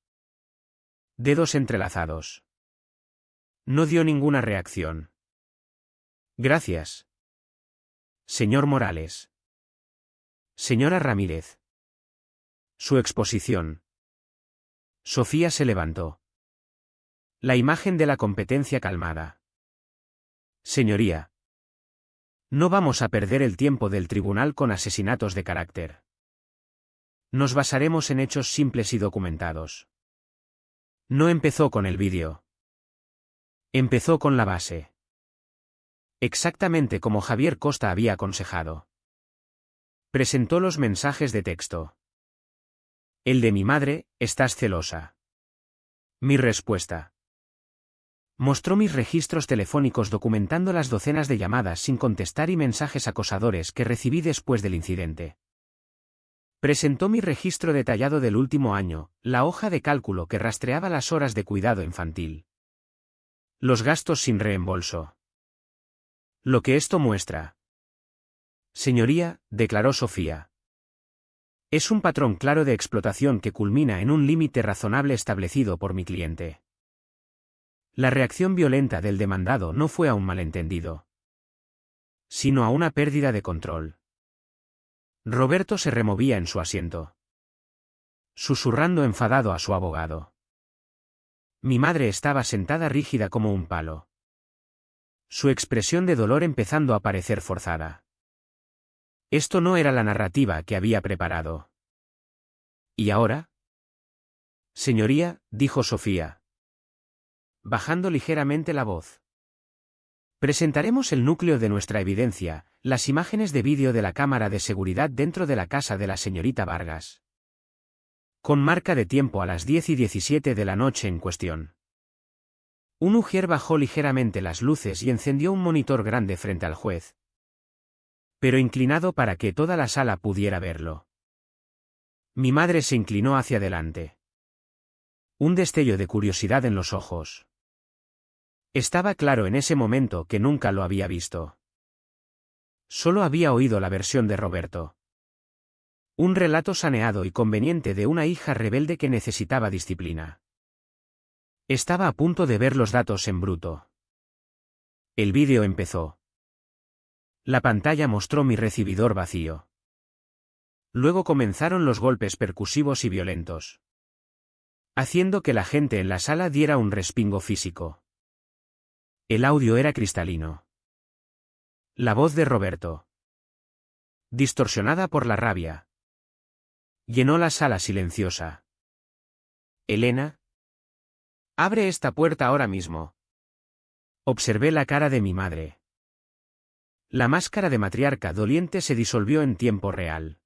Dedos entrelazados. No dio ninguna reacción. Gracias. Señor Morales. Señora Ramírez. Su exposición. Sofía se levantó. La imagen de la competencia calmada. Señoría. No vamos a perder el tiempo del tribunal con asesinatos de carácter. Nos basaremos en hechos simples y documentados. No empezó con el vídeo. Empezó con la base. Exactamente como Javier Costa había aconsejado. Presentó los mensajes de texto. El de mi madre: estás celosa. Mi respuesta. Mostró mis registros telefónicos documentando las docenas de llamadas sin contestar y mensajes acosadores que recibí después del incidente. Presentó mi registro detallado del último año, la hoja de cálculo que rastreaba las horas de cuidado infantil. Los gastos sin reembolso. Lo que esto muestra. Señoría, declaró Sofía. Es un patrón claro de explotación que culmina en un límite razonable establecido por mi cliente. La reacción violenta del demandado no fue a un malentendido, sino a una pérdida de control. Roberto se removía en su asiento, susurrando enfadado a su abogado. Mi madre estaba sentada rígida como un palo, su expresión de dolor empezando a parecer forzada. Esto no era la narrativa que había preparado. ¿Y ahora? Señoría, dijo Sofía, bajando ligeramente la voz. Presentaremos el núcleo de nuestra evidencia, las imágenes de vídeo de la cámara de seguridad dentro de la casa de la señorita Vargas. Con marca de tiempo a las 10:17 de la noche en cuestión. Un ujier bajó ligeramente las luces y encendió un monitor grande frente al juez, pero inclinado para que toda la sala pudiera verlo. Mi madre se inclinó hacia adelante. Un destello de curiosidad en los ojos. Estaba claro en ese momento que nunca lo había visto. Solo había oído la versión de Roberto. Un relato saneado y conveniente de una hija rebelde que necesitaba disciplina. Estaba a punto de ver los datos en bruto. El vídeo empezó. La pantalla mostró mi recibidor vacío. Luego comenzaron los golpes percusivos y violentos, haciendo que la gente en la sala diera un respingo físico. El audio era cristalino. La voz de Roberto, distorsionada por la rabia, llenó la sala silenciosa. Elena, abre esta puerta ahora mismo. Observé la cara de mi madre. La máscara de matriarca doliente se disolvió en tiempo real.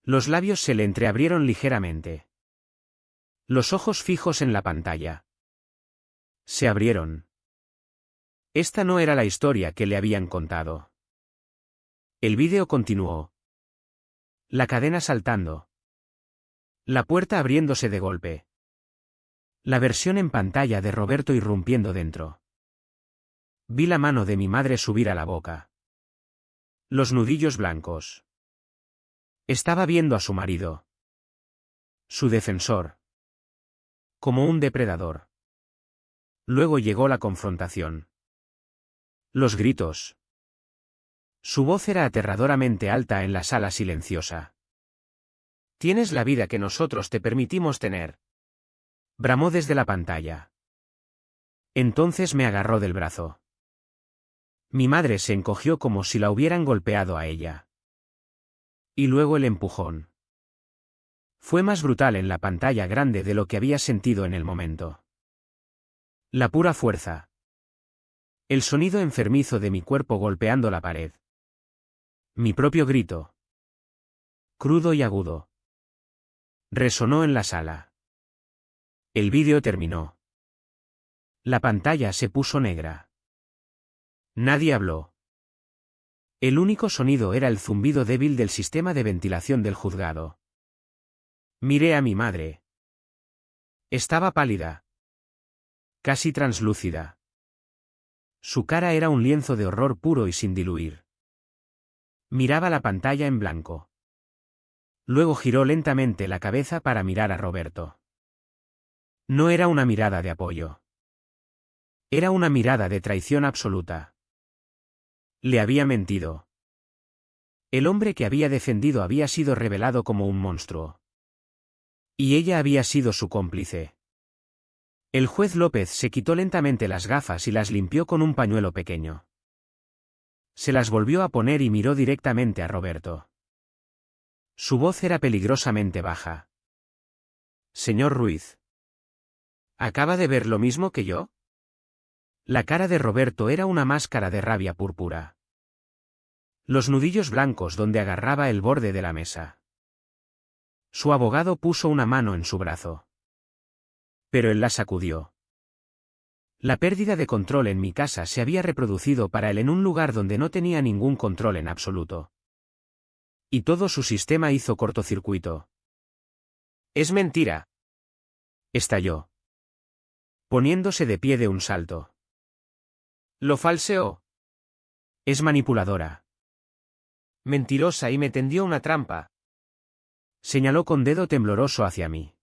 Los labios se le entreabrieron ligeramente. Los ojos fijos en la pantalla se abrieron. Esta no era la historia que le habían contado. El vídeo continuó. La cadena saltando. La puerta abriéndose de golpe. La versión en pantalla de Roberto irrumpiendo dentro. Vi la mano de mi madre subir a la boca. Los nudillos blancos. Estaba viendo a su marido, su defensor, como un depredador. Luego llegó la confrontación. Los gritos. Su voz era aterradoramente alta en la sala silenciosa. Tienes la vida que nosotros te permitimos tener. Bramó desde la pantalla. Entonces me agarró del brazo. Mi madre se encogió como si la hubieran golpeado a ella. Y luego el empujón. Fue más brutal en la pantalla grande de lo que había sentido en el momento. La pura fuerza. El sonido enfermizo de mi cuerpo golpeando la pared. Mi propio grito, crudo y agudo, resonó en la sala. El vídeo terminó. La pantalla se puso negra. Nadie habló. El único sonido era el zumbido débil del sistema de ventilación del juzgado. Miré a mi madre. Estaba pálida, casi translúcida. Su cara era un lienzo de horror puro y sin diluir. Miraba la pantalla en blanco. Luego giró lentamente la cabeza para mirar a Roberto. No era una mirada de apoyo. Era una mirada de traición absoluta. Le había mentido. El hombre que había defendido había sido revelado como un monstruo. Y ella había sido su cómplice. El juez López se quitó lentamente las gafas y las limpió con un pañuelo pequeño. Se las volvió a poner y miró directamente a Roberto. Su voz era peligrosamente baja. Señor Ruiz. ¿Acaba de ver lo mismo que yo? La cara de Roberto era una máscara de rabia púrpura. Los nudillos blancos donde agarraba el borde de la mesa. Su abogado puso una mano en su brazo. Pero él la sacudió. La pérdida de control en mi casa se había reproducido para él en un lugar donde no tenía ningún control en absoluto. Y todo su sistema hizo cortocircuito. Es mentira. Estalló, poniéndose de pie de un salto. Lo falseó. Es manipuladora. Mentirosa, y me tendió una trampa. Señaló con dedo tembloroso hacia mí.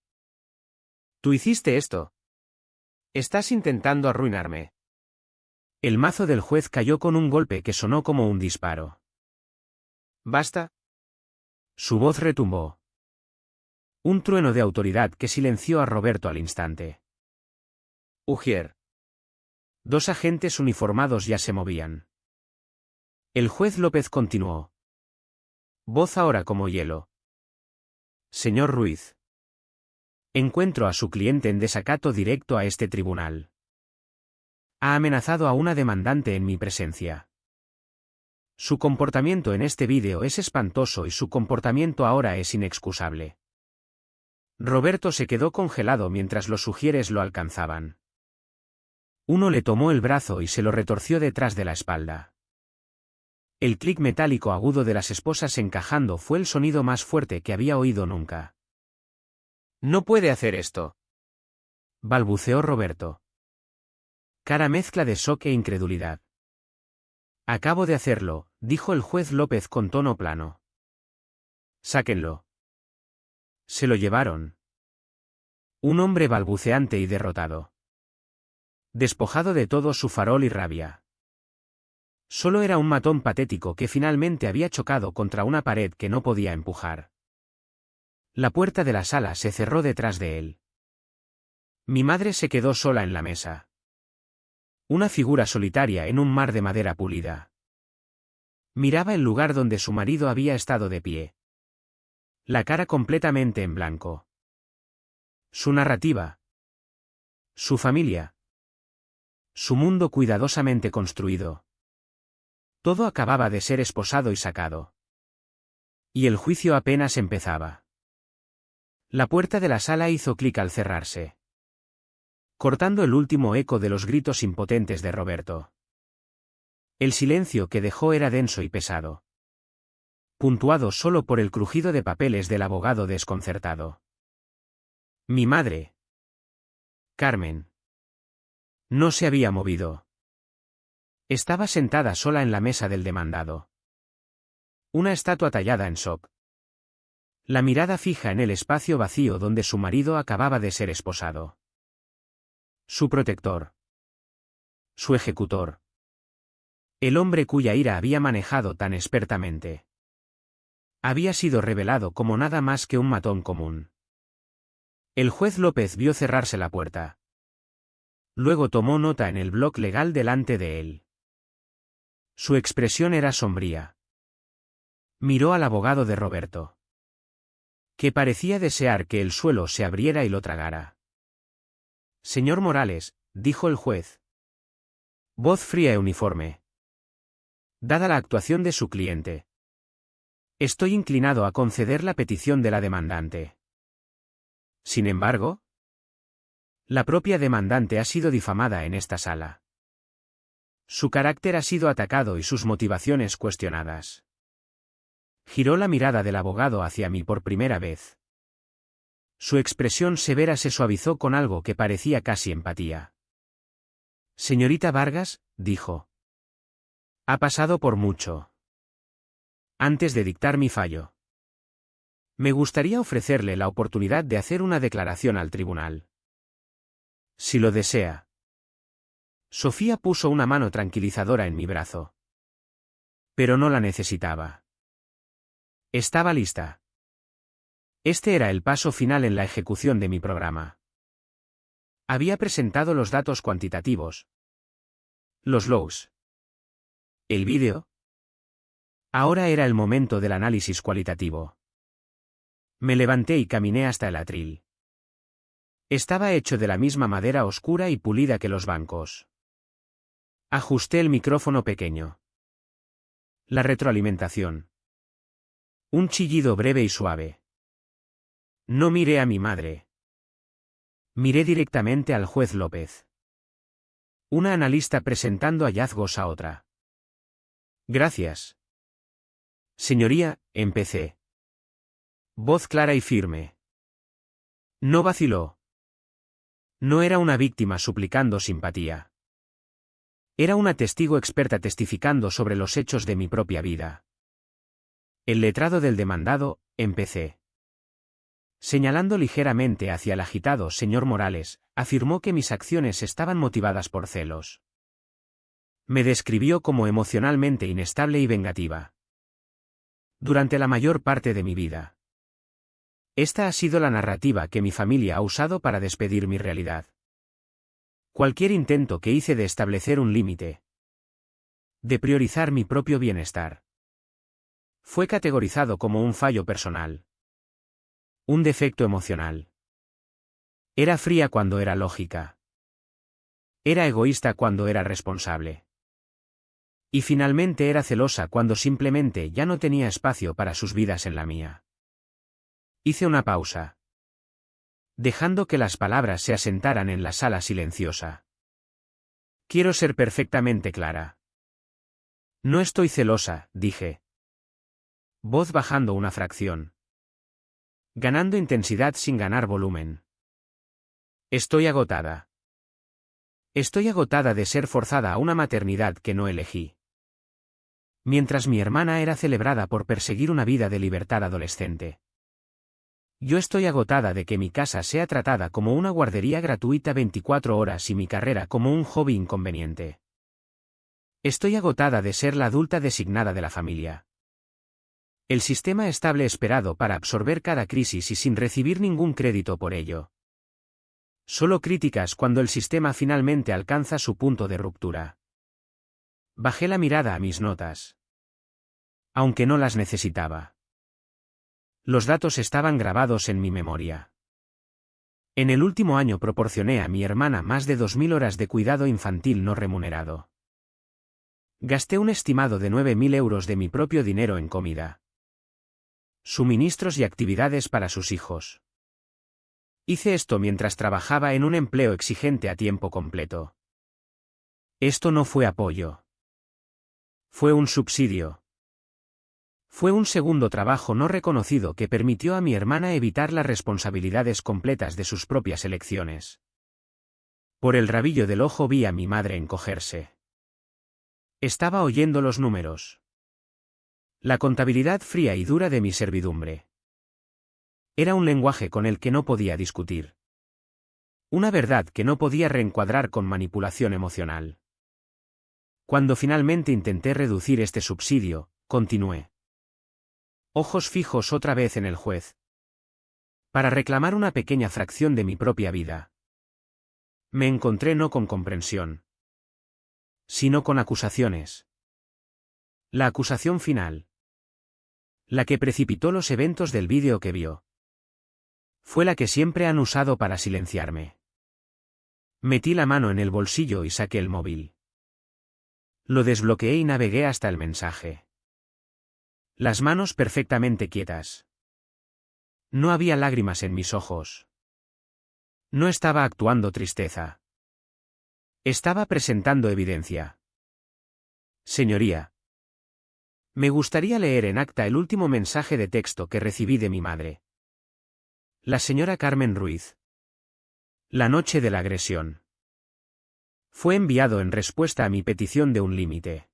Tú hiciste esto. Estás intentando arruinarme. El mazo del juez cayó con un golpe que sonó como un disparo. ¿Basta? Su voz retumbó. Un trueno de autoridad que silenció a Roberto al instante. Ujier. 2 agentes uniformados ya se movían. El juez López continuó. Voz ahora como hielo. Señor Ruiz. Encuentro a su cliente en desacato directo a este tribunal. Ha amenazado a una demandante en mi presencia. Su comportamiento en este vídeo es espantoso y su comportamiento ahora es inexcusable. Roberto se quedó congelado mientras los ujieres lo alcanzaban. Uno le tomó el brazo y se lo retorció detrás de la espalda. El clic metálico agudo de las esposas encajando fue el sonido más fuerte que había oído nunca. No puede hacer esto, balbuceó Roberto. Cara mezcla de shock e incredulidad. Acabo de hacerlo, dijo el juez López con tono plano. Sáquenlo. Se lo llevaron. Un hombre balbuceante y derrotado. Despojado de todo su farol y rabia. Solo era un matón patético que finalmente había chocado contra una pared que no podía empujar. La puerta de la sala se cerró detrás de él. Mi madre se quedó sola en la mesa. Una figura solitaria en un mar de madera pulida. Miraba el lugar donde su marido había estado de pie. La cara completamente en blanco. Su narrativa. Su familia. Su mundo cuidadosamente construido. Todo acababa de ser esposado y sacado. Y el juicio apenas empezaba. La puerta de la sala hizo clic al cerrarse, cortando el último eco de los gritos impotentes de Roberto. El silencio que dejó era denso y pesado, puntuado solo por el crujido de papeles del abogado desconcertado. Mi madre, Carmen, no se había movido. Estaba sentada sola en la mesa del demandado. Una estatua tallada en shock. La mirada fija en el espacio vacío donde su marido acababa de ser esposado. Su protector. Su ejecutor. El hombre cuya ira había manejado tan expertamente. Había sido revelado como nada más que un matón común. El juez López vio cerrarse la puerta. Luego tomó nota en el bloc legal delante de él. Su expresión era sombría. Miró al abogado de Roberto, que parecía desear que el suelo se abriera y lo tragara. Señor Morales, dijo el juez. Voz fría e uniforme. Dada la actuación de su cliente, estoy inclinado a conceder la petición de la demandante. Sin embargo, la propia demandante ha sido difamada en esta sala. Su carácter ha sido atacado y sus motivaciones cuestionadas. Giró la mirada del abogado hacia mí por primera vez. Su expresión severa se suavizó con algo que parecía casi empatía. Señorita Vargas, dijo. Ha pasado por mucho. Antes de dictar mi fallo, me gustaría ofrecerle la oportunidad de hacer una declaración al tribunal. Si lo desea. Sofía puso una mano tranquilizadora en mi brazo. Pero no la necesitaba. Estaba lista. Este era el paso final en la ejecución de mi programa. Había presentado los datos cuantitativos. Los logs. El vídeo. Ahora era el momento del análisis cualitativo. Me levanté y caminé hasta el atril. Estaba hecho de la misma madera oscura y pulida que los bancos. Ajusté el micrófono pequeño. La retroalimentación. Un chillido breve y suave. No miré a mi madre. Miré directamente al juez López. Una analista presentando hallazgos a otra. Gracias. Señoría, empecé. Voz clara y firme. No vaciló. No era una víctima suplicando simpatía. Era una testigo experta testificando sobre los hechos de mi propia vida. El letrado del demandado, empecé. Señalando ligeramente hacia el agitado señor Morales, afirmó que mis acciones estaban motivadas por celos. Me describió como emocionalmente inestable y vengativa. Durante la mayor parte de mi vida. Esta ha sido la narrativa que mi familia ha usado para despedir mi realidad. Cualquier intento que hice de establecer un límite, de priorizar mi propio bienestar, fue categorizado como un fallo personal. Un defecto emocional. Era fría cuando era lógica. Era egoísta cuando era responsable. Y finalmente era celosa cuando simplemente ya no tenía espacio para sus vidas en la mía. Hice una pausa, dejando que las palabras se asentaran en la sala silenciosa. Quiero ser perfectamente clara. No estoy celosa, dije. Voz bajando una fracción. Ganando intensidad sin ganar volumen. Estoy agotada. Estoy agotada de ser forzada a una maternidad que no elegí. Mientras mi hermana era celebrada por perseguir una vida de libertad adolescente. Yo estoy agotada de que mi casa sea tratada como una guardería gratuita 24 horas y mi carrera como un hobby inconveniente. Estoy agotada de ser la adulta designada de la familia. El sistema estable esperado para absorber cada crisis y sin recibir ningún crédito por ello. Solo críticas cuando el sistema finalmente alcanza su punto de ruptura. Bajé la mirada a mis notas. Aunque no las necesitaba. Los datos estaban grabados en mi memoria. En el último año proporcioné a mi hermana más de 2000 horas de cuidado infantil no remunerado. Gasté un estimado de 9000 euros de mi propio dinero en comida, suministros y actividades para sus hijos. Hice esto mientras trabajaba en un empleo exigente a tiempo completo. Esto no fue apoyo. Fue un subsidio. Fue un segundo trabajo no reconocido que permitió a mi hermana evitar las responsabilidades completas de sus propias elecciones. Por el rabillo del ojo vi a mi madre encogerse. Estaba oyendo los números. La contabilidad fría y dura de mi servidumbre. Era un lenguaje con el que no podía discutir. Una verdad que no podía reencuadrar con manipulación emocional. Cuando finalmente intenté reducir este subsidio, continué. Ojos fijos otra vez en el juez. Para reclamar una pequeña fracción de mi propia vida. Me encontré no con comprensión, sino con acusaciones. La acusación final. La que precipitó los eventos del vídeo que vio. Fue la que siempre han usado para silenciarme. Metí la mano en el bolsillo y saqué el móvil. Lo desbloqueé y navegué hasta el mensaje. Las manos perfectamente quietas. No había lágrimas en mis ojos. No estaba actuando tristeza. Estaba presentando evidencia. Señoría. Me gustaría leer en acta el último mensaje de texto que recibí de mi madre. La señora Carmen Ruiz. La noche de la agresión. Fue enviado en respuesta a mi petición de un límite.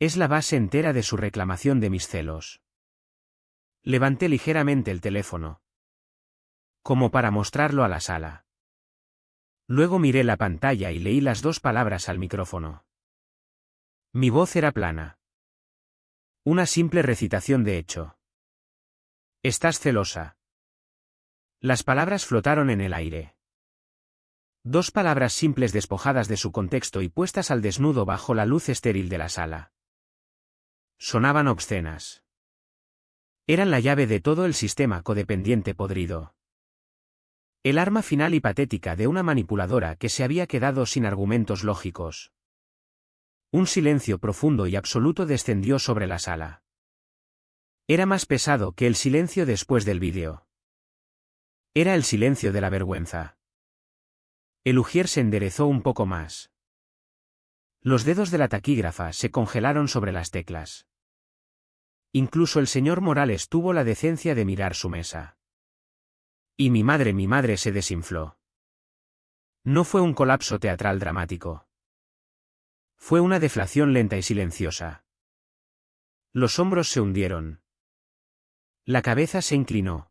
Es la base entera de su reclamación de mis celos. Levanté ligeramente el teléfono. Como para mostrarlo a la sala. Luego miré la pantalla y leí las dos palabras al micrófono. Mi voz era plana. Una simple recitación de hecho. Estás celosa. Las palabras flotaron en el aire. Dos palabras simples despojadas de su contexto y puestas al desnudo bajo la luz estéril de la sala. Sonaban obscenas. Eran la llave de todo el sistema codependiente podrido. El arma final y patética de una manipuladora que se había quedado sin argumentos lógicos. Un silencio profundo y absoluto descendió sobre la sala. Era más pesado que el silencio después del vídeo. Era el silencio de la vergüenza. El ujier se enderezó un poco más. Los dedos de la taquígrafa se congelaron sobre las teclas. Incluso el señor Morales tuvo la decencia de mirar su mesa. Y mi madre se desinfló. No fue un colapso teatral dramático. Fue una deflación lenta y silenciosa. Los hombros se hundieron. La cabeza se inclinó.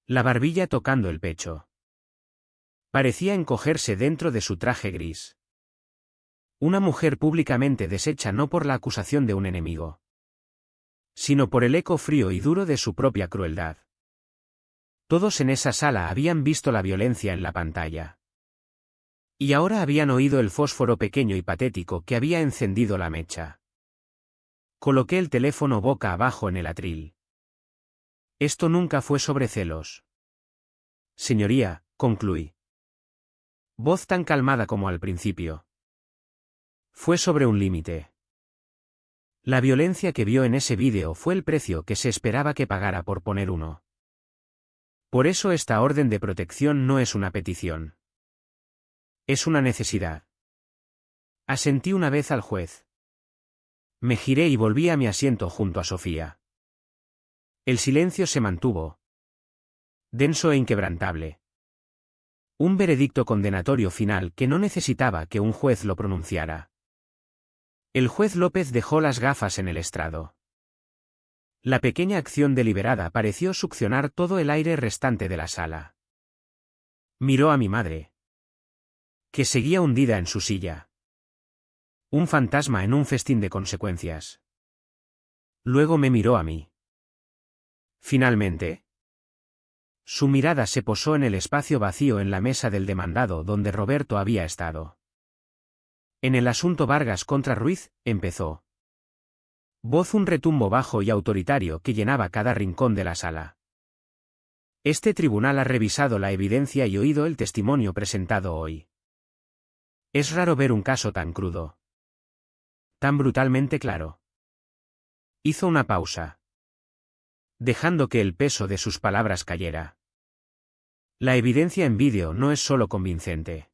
La barbilla tocando el pecho. Parecía encogerse dentro de su traje gris. Una mujer públicamente deshecha no por la acusación de un enemigo, sino por el eco frío y duro de su propia crueldad. Todos en esa sala habían visto la violencia en la pantalla. Y ahora habían oído el fósforo pequeño y patético que había encendido la mecha. Coloqué el teléfono boca abajo en el atril. Esto nunca fue sobre celos. Señoría, concluí. Voz tan calmada como al principio. Fue sobre un límite. La violencia que vio en ese vídeo fue el precio que se esperaba que pagara por poner uno. Por eso esta orden de protección no es una petición. Es una necesidad. Asentí una vez al juez. Me giré y volví a mi asiento junto a Sofía. El silencio se mantuvo. Denso e inquebrantable. Un veredicto condenatorio final que no necesitaba que un juez lo pronunciara. El juez López dejó las gafas en el estrado. La pequeña acción deliberada pareció succionar todo el aire restante de la sala. Miró a mi madre, que seguía hundida en su silla. Un fantasma en un festín de consecuencias. Luego me miró a mí. Finalmente, su mirada se posó en el espacio vacío en la mesa del demandado donde Roberto había estado. En el asunto Vargas contra Ruiz, empezó. Voz un retumbo bajo y autoritario que llenaba cada rincón de la sala. Este tribunal ha revisado la evidencia y oído el testimonio presentado hoy. Es raro ver un caso tan crudo. Tan brutalmente claro. Hizo una pausa, dejando que el peso de sus palabras cayera. La evidencia en vídeo no es solo convincente.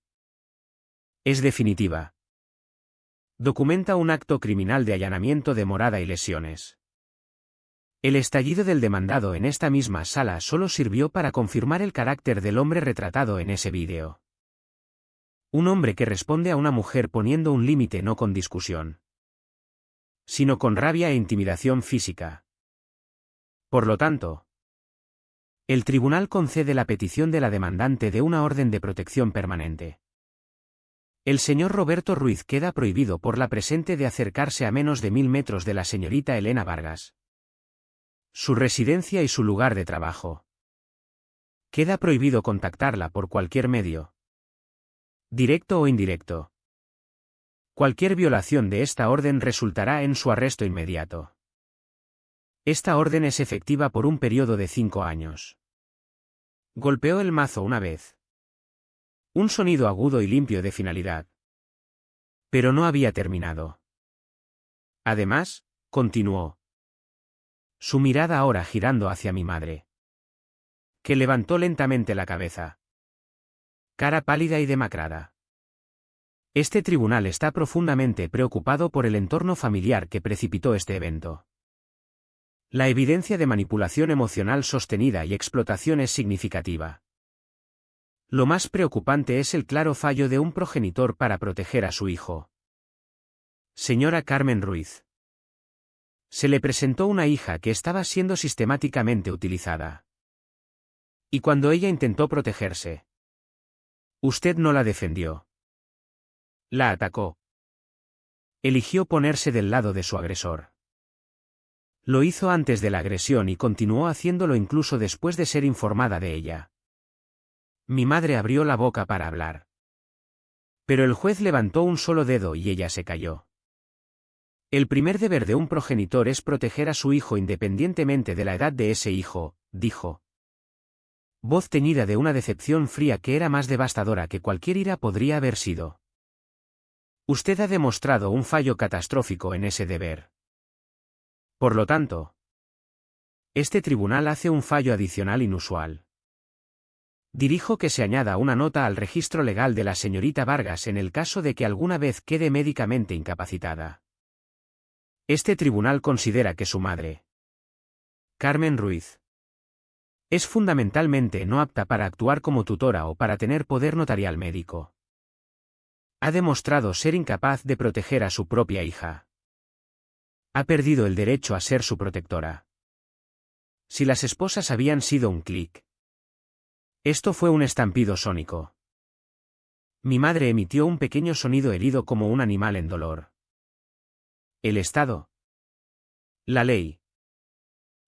Es definitiva. Documenta un acto criminal de allanamiento de morada y lesiones. El estallido del demandado en esta misma sala solo sirvió para confirmar el carácter del hombre retratado en ese vídeo. Un hombre que responde a una mujer poniendo un límite no con discusión, sino con rabia e intimidación física. Por lo tanto, el tribunal concede la petición de la demandante de una orden de protección permanente. El señor Roberto Ruiz queda prohibido por la presente de acercarse a menos de 1000 metros de la señorita Elena Vargas, su residencia y su lugar de trabajo. Queda prohibido contactarla por cualquier medio, directo o indirecto. Cualquier violación de esta orden resultará en su arresto inmediato. Esta orden es efectiva por un periodo de 5 años. Golpeó el mazo una vez. Un sonido agudo y limpio de finalidad. Pero no había terminado. Además, continuó. Su mirada ahora girando hacia mi madre, que levantó lentamente la cabeza. Cara pálida y demacrada. Este tribunal está profundamente preocupado por el entorno familiar que precipitó este evento. La evidencia de manipulación emocional sostenida y explotación es significativa. Lo más preocupante es el claro fallo de un progenitor para proteger a su hijo. Señora Carmen Ruiz. Se le presentó una hija que estaba siendo sistemáticamente utilizada. Y cuando ella intentó protegerse, usted no la defendió. La atacó. Eligió ponerse del lado de su agresor. Lo hizo antes de la agresión y continuó haciéndolo incluso después de ser informada de ella. Mi madre abrió la boca para hablar. Pero el juez levantó un solo dedo y ella se calló. El primer deber de un progenitor es proteger a su hijo independientemente de la edad de ese hijo, dijo. Voz teñida de una decepción fría que era más devastadora que cualquier ira podría haber sido. Usted ha demostrado un fallo catastrófico en ese deber. Por lo tanto, este tribunal hace un fallo adicional inusual. Dirijo que se añada una nota al registro legal de la señorita Vargas en el caso de que alguna vez quede médicamente incapacitada. Este tribunal considera que su madre, Carmen Ruiz, es fundamentalmente no apta para actuar como tutora o para tener poder notarial médico. Ha demostrado ser incapaz de proteger a su propia hija. Ha perdido el derecho a ser su protectora. Si las esposas habían sido un clic. Esto fue un estampido sónico. Mi madre emitió un pequeño sonido herido como un animal en dolor. El Estado. La ley.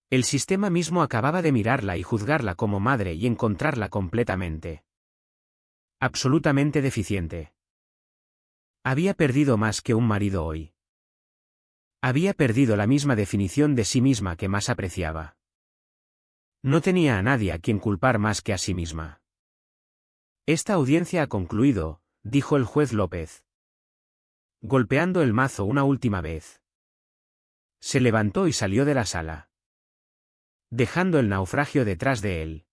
El sistema mismo acababa de mirarla y juzgarla como madre y encontrarla completamente. Absolutamente deficiente. Había perdido más que un marido hoy. Había perdido la misma definición de sí misma que más apreciaba. No tenía a nadie a quien culpar más que a sí misma. Esta audiencia ha concluido, dijo el juez López, golpeando el mazo una última vez. Se levantó y salió de la sala, dejando el naufragio detrás de él.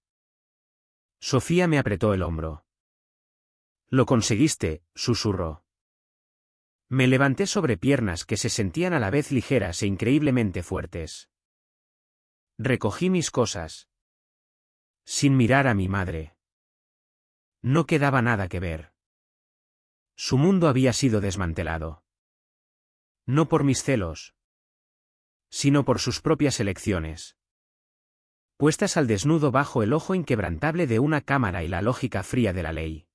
Sofía me apretó el hombro. Lo conseguiste, susurró. Me levanté sobre piernas que se sentían a la vez ligeras e increíblemente fuertes. Recogí mis cosas. Sin mirar a mi madre. No quedaba nada que ver. Su mundo había sido desmantelado. No por mis celos, sino por sus propias elecciones. Puestas al desnudo bajo el ojo inquebrantable de una cámara y la lógica fría de la ley.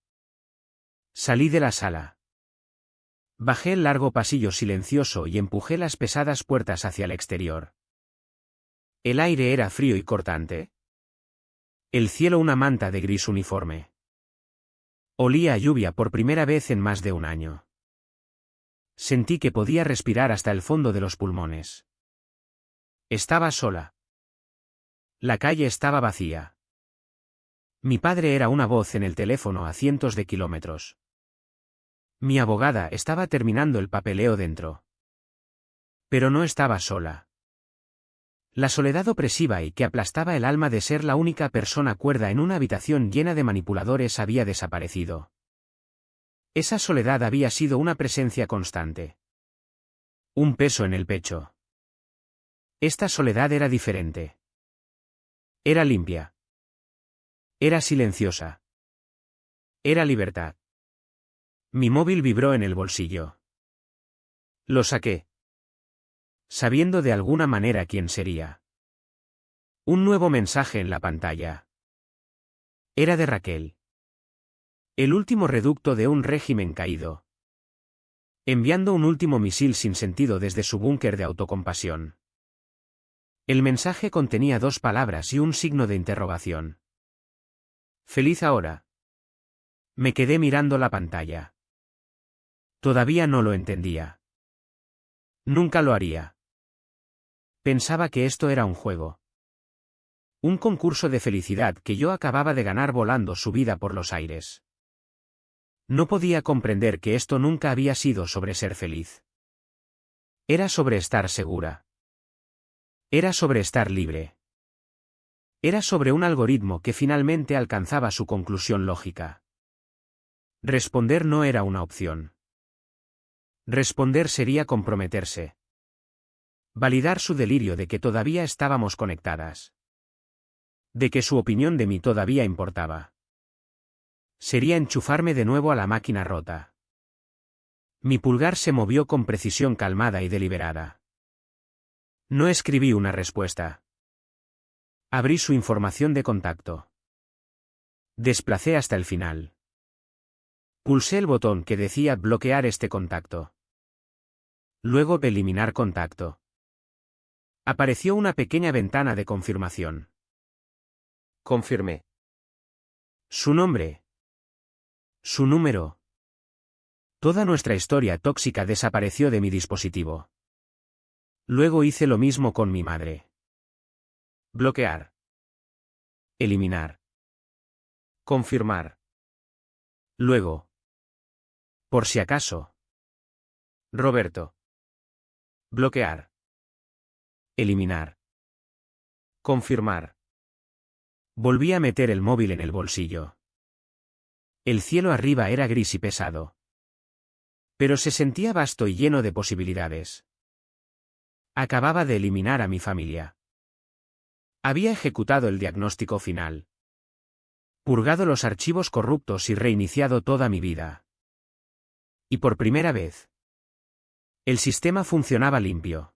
Salí de la sala. Bajé el largo pasillo silencioso y empujé las pesadas puertas hacia el exterior. El aire era frío y cortante. El cielo una manta de gris uniforme. Olía a lluvia por primera vez en más de un año. Sentí que podía respirar hasta el fondo de los pulmones. Estaba sola. La calle estaba vacía. Mi padre era una voz en el teléfono a cientos de kilómetros. Mi abogada estaba terminando el papeleo dentro. Pero no estaba sola. La soledad opresiva y que aplastaba el alma de ser la única persona cuerda en una habitación llena de manipuladores había desaparecido. Esa soledad había sido una presencia constante. Un peso en el pecho. Esta soledad era diferente. Era limpia. Era silenciosa. Era libertad. Mi móvil vibró en el bolsillo. Lo saqué, sabiendo de alguna manera quién sería. Un nuevo mensaje en la pantalla. Era de Raquel. El último reducto de un régimen caído. Enviando un último misil sin sentido desde su búnker de autocompasión. El mensaje contenía 2 palabras y un signo de interrogación. Feliz ahora. Me quedé mirando la pantalla. Todavía no lo entendía. Nunca lo haría. Pensaba que esto era un juego. Un concurso de felicidad que yo acababa de ganar volando su vida por los aires. No podía comprender que esto nunca había sido sobre ser feliz. Era sobre estar segura. Era sobre estar libre. Era sobre un algoritmo que finalmente alcanzaba su conclusión lógica. Responder no era una opción. Responder sería comprometerse. Validar su delirio de que todavía estábamos conectadas. De que su opinión de mí todavía importaba. Sería enchufarme de nuevo a la máquina rota. Mi pulgar se movió con precisión calmada y deliberada. No escribí una respuesta. Abrí su información de contacto. Desplacé hasta el final. Pulsé el botón que decía bloquear este contacto. Luego eliminar contacto. Apareció una pequeña ventana de confirmación. Confirmé. Su nombre. Su número. Toda nuestra historia tóxica desapareció de mi dispositivo. Luego hice lo mismo con mi madre. Bloquear. Eliminar. Confirmar. Luego. Por si acaso. Roberto. Bloquear. Eliminar. Confirmar. Volví a meter el móvil en el bolsillo. El cielo arriba era gris y pesado. Pero se sentía vasto y lleno de posibilidades. Acababa de eliminar a mi familia. Había ejecutado el diagnóstico final. Purgado los archivos corruptos y reiniciado toda mi vida. Y por primera vez, el sistema funcionaba limpio.